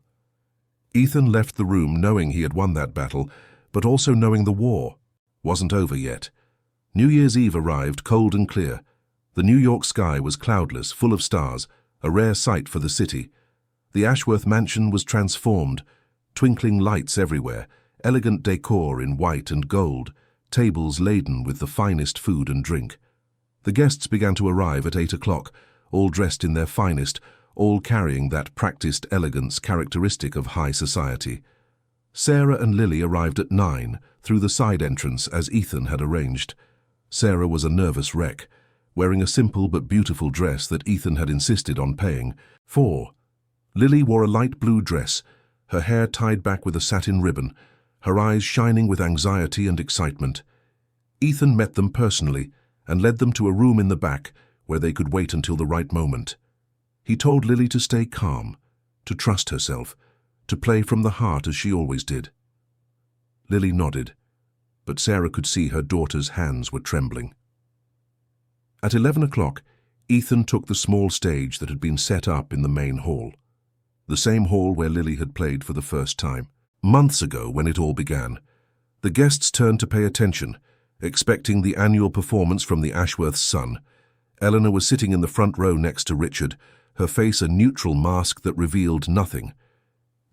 Ethan left the room knowing he had won that battle, but also knowing the war wasn't over yet. New Year's Eve arrived cold and clear. The New York sky was cloudless, full of stars, a rare sight for the city. The Ashworth mansion was transformed, twinkling lights everywhere, elegant decor in white and gold, tables laden with the finest food and drink. The guests began to arrive at 8 o'clock, all dressed in their finest, all carrying that practiced elegance characteristic of high society. Sarah and Lily arrived at 9, through the side entrance as Ethan had arranged. Sarah was a nervous wreck, wearing a simple but beautiful dress that Ethan had insisted on paying for. Lily wore a light blue dress, her hair tied back with a satin ribbon, her eyes shining with anxiety and excitement. Ethan met them personally and led them to a room in the back where they could wait until the right moment. He told Lily to stay calm, to trust herself, to play from the heart as she always did. Lily nodded, but Sarah could see her daughter's hands were trembling. At 11 o'clock, Ethan took the small stage that had been set up in the main hall, the same hall where Lily had played for the first time, months ago when it all began. The guests turned to pay attention, expecting the annual performance from the Ashworth's son. Eleanor was sitting in the front row next to Richard, her face a neutral mask that revealed nothing.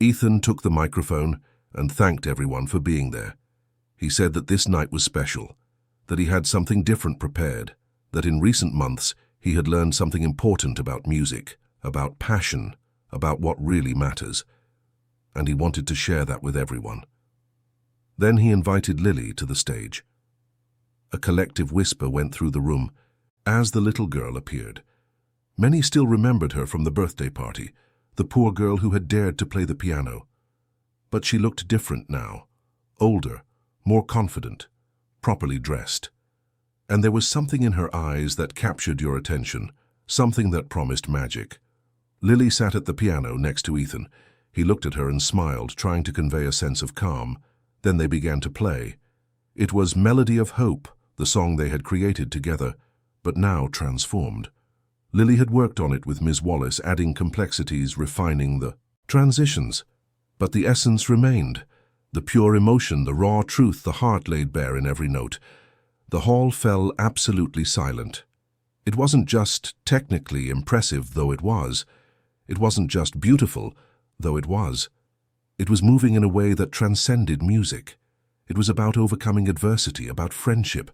Ethan took the microphone and thanked everyone for being there. He said that this night was special, that he had something different prepared, that in recent months he had learned something important about music, about passion, about what really matters, and he wanted to share that with everyone. Then he invited Lily to the stage. A collective whisper went through the room as the little girl appeared. Many still remembered her from the birthday party, the poor girl who had dared to play the piano. But she looked different now, older, more confident, properly dressed. And there was something in her eyes that captured your attention, something that promised magic. Lily sat at the piano next to Ethan. He looked at her and smiled, trying to convey a sense of calm. Then they began to play. It was Melody of Hope, the song they had created together, but now transformed. Lily had worked on it with Ms. Wallace, adding complexities, refining the transitions. But the essence remained. The pure emotion, the raw truth, the heart laid bare in every note. The hall fell absolutely silent. It wasn't just technically impressive, though it was. It wasn't just beautiful, though it was. It was moving in a way that transcended music. It was about overcoming adversity, about friendship,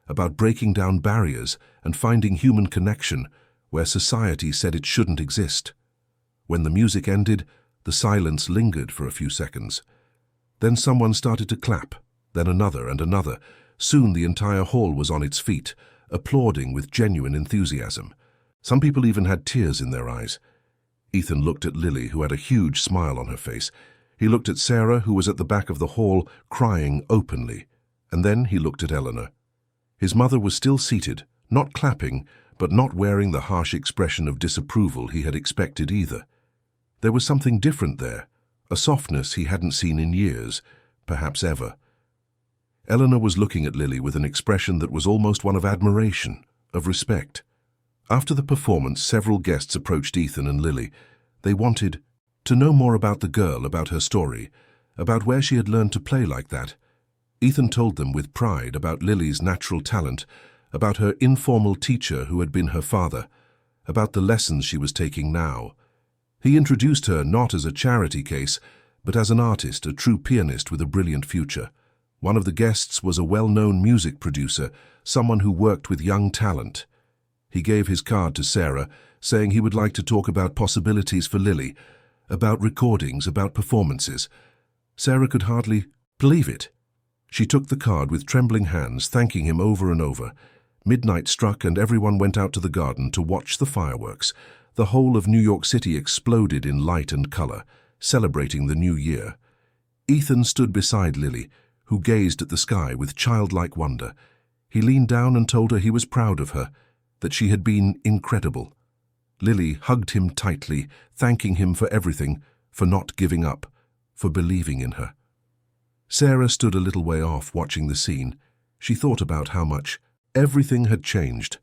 about breaking down barriers and finding human connection where society said it shouldn't exist. When the music ended, the silence lingered for a few seconds. Then someone started to clap, then another and another. Soon the entire hall was on its feet, applauding with genuine enthusiasm. Some people even had tears in their eyes. Ethan looked at Lily, who had a huge smile on her face. He looked at Sarah, who was at the back of the hall, crying openly. And then he looked at Eleanor. His mother was still seated, not clapping, but not wearing the harsh expression of disapproval he had expected either. There was something different there, a softness he hadn't seen in years, perhaps ever. Eleanor was looking at Lily with an expression that was almost one of admiration, of respect. After the performance, several guests approached Ethan and Lily. They wanted to know more about the girl, about her story, about where she had learned to play like that. Ethan told them with pride about Lily's natural talent, about her informal teacher who had been her father, about the lessons she was taking now. He introduced her not as a charity case, but as an artist, a true pianist with a brilliant future. One of the guests was a well-known music producer, someone who worked with young talent. He gave his card to Sarah, saying he would like to talk about possibilities for Lily, about recordings, about performances. Sarah could hardly believe it. She took the card with trembling hands, thanking him over and over. Midnight struck and everyone went out to the garden to watch the fireworks. The whole of New York City exploded in light and color, celebrating the new year. Ethan stood beside Lily, who gazed at the sky with childlike wonder. He leaned down and told her he was proud of her, that she had been incredible. Lily hugged him tightly, thanking him for everything, for not giving up, for believing in her. Sarah stood a little way off, watching the scene. She thought about how much everything had changed.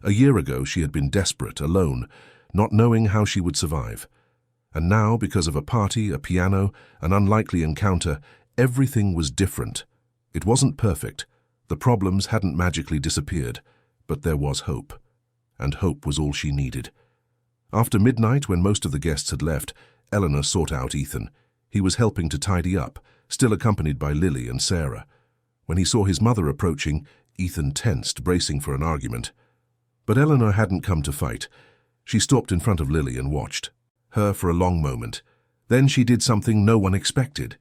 A year ago she had been desperate, alone, not knowing how she would survive. And now, because of a party, a piano, an unlikely encounter, everything was different. It wasn't perfect. The problems hadn't magically disappeared, but there was hope. And hope was all she needed. After midnight, when most of the guests had left, Eleanor sought out Ethan. He was helping to tidy up, still accompanied by Lily and Sarah. When he saw his mother approaching, Ethan tensed, bracing for an argument. But Eleanor hadn't come to fight. She stopped in front of Lily and watched her for a long moment. Then she did something no one expected.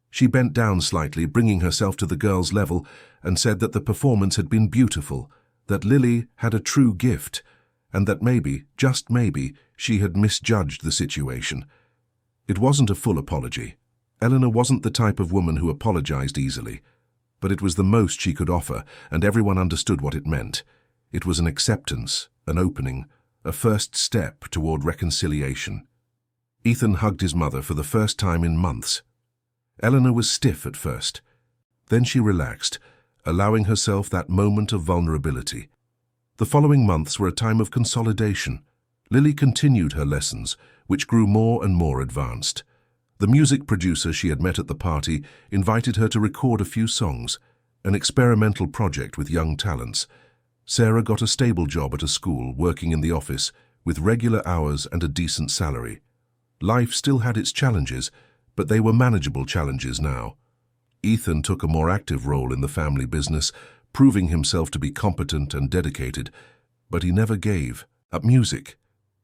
She bent down slightly, bringing herself to the girl's level, and said that the performance had been beautiful, that Lily had a true gift, and that maybe, just maybe, she had misjudged the situation. It wasn't a full apology. Eleanor wasn't the type of woman who apologized easily, but it was the most she could offer, and everyone understood what it meant. It was an acceptance, an opening, a first step toward reconciliation. Ethan hugged his mother for the first time in months. Eleanor was stiff at first. Then she relaxed, allowing herself that moment of vulnerability. The following months were a time of consolidation. Lily continued her lessons, which grew more and more advanced. The music producer she had met at the party invited her to record a few songs, an experimental project with young talents. Sarah got a stable job at a school, working in the office, with regular hours and a decent salary. Life still had its challenges, but they were manageable challenges now. Ethan took a more active role in the family business, proving himself to be competent and dedicated, but he never gave up music.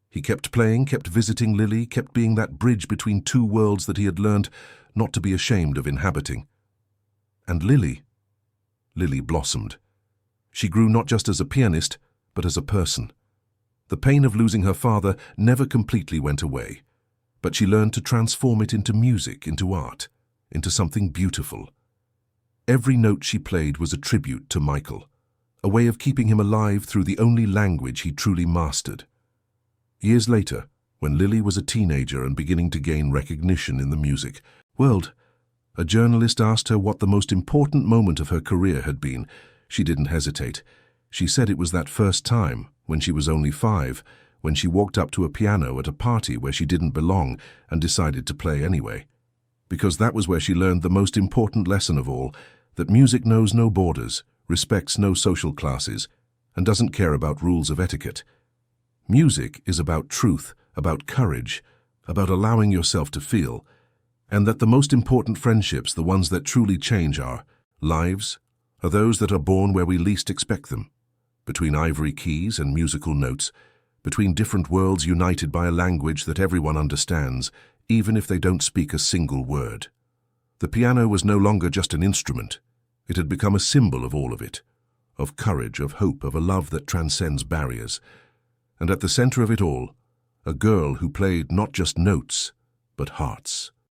He kept playing, kept visiting Lily, kept being that bridge between two worlds that he had learned not to be ashamed of inhabiting. And Lily blossomed. She grew not just as a pianist, but as a person. The pain of losing her father never completely went away, but she learned to transform it into music, into art, into something beautiful. Every note she played was a tribute to Michael, a way of keeping him alive through the only language he truly mastered. Years later, when Lily was a teenager and beginning to gain recognition in the music world, a journalist asked her what the most important moment of her career had been. She didn't hesitate. She said it was that first time, when she was only 5, when she walked up to a piano at a party where she didn't belong and decided to play anyway. Because that was where she learned the most important lesson of all, that music knows no borders, respects no social classes, and doesn't care about rules of etiquette. Music is about truth, about courage, about allowing yourself to feel, and that the most important friendships, the ones that truly change our lives, are those that are born where we least expect them, between ivory keys and musical notes, between different worlds united by a language that everyone understands, even if they don't speak a single word. The piano was no longer just an instrument. It had become a symbol of all of it, of courage, of hope, of a love that transcends barriers. And at the center of it all, a girl who played not just notes, but hearts.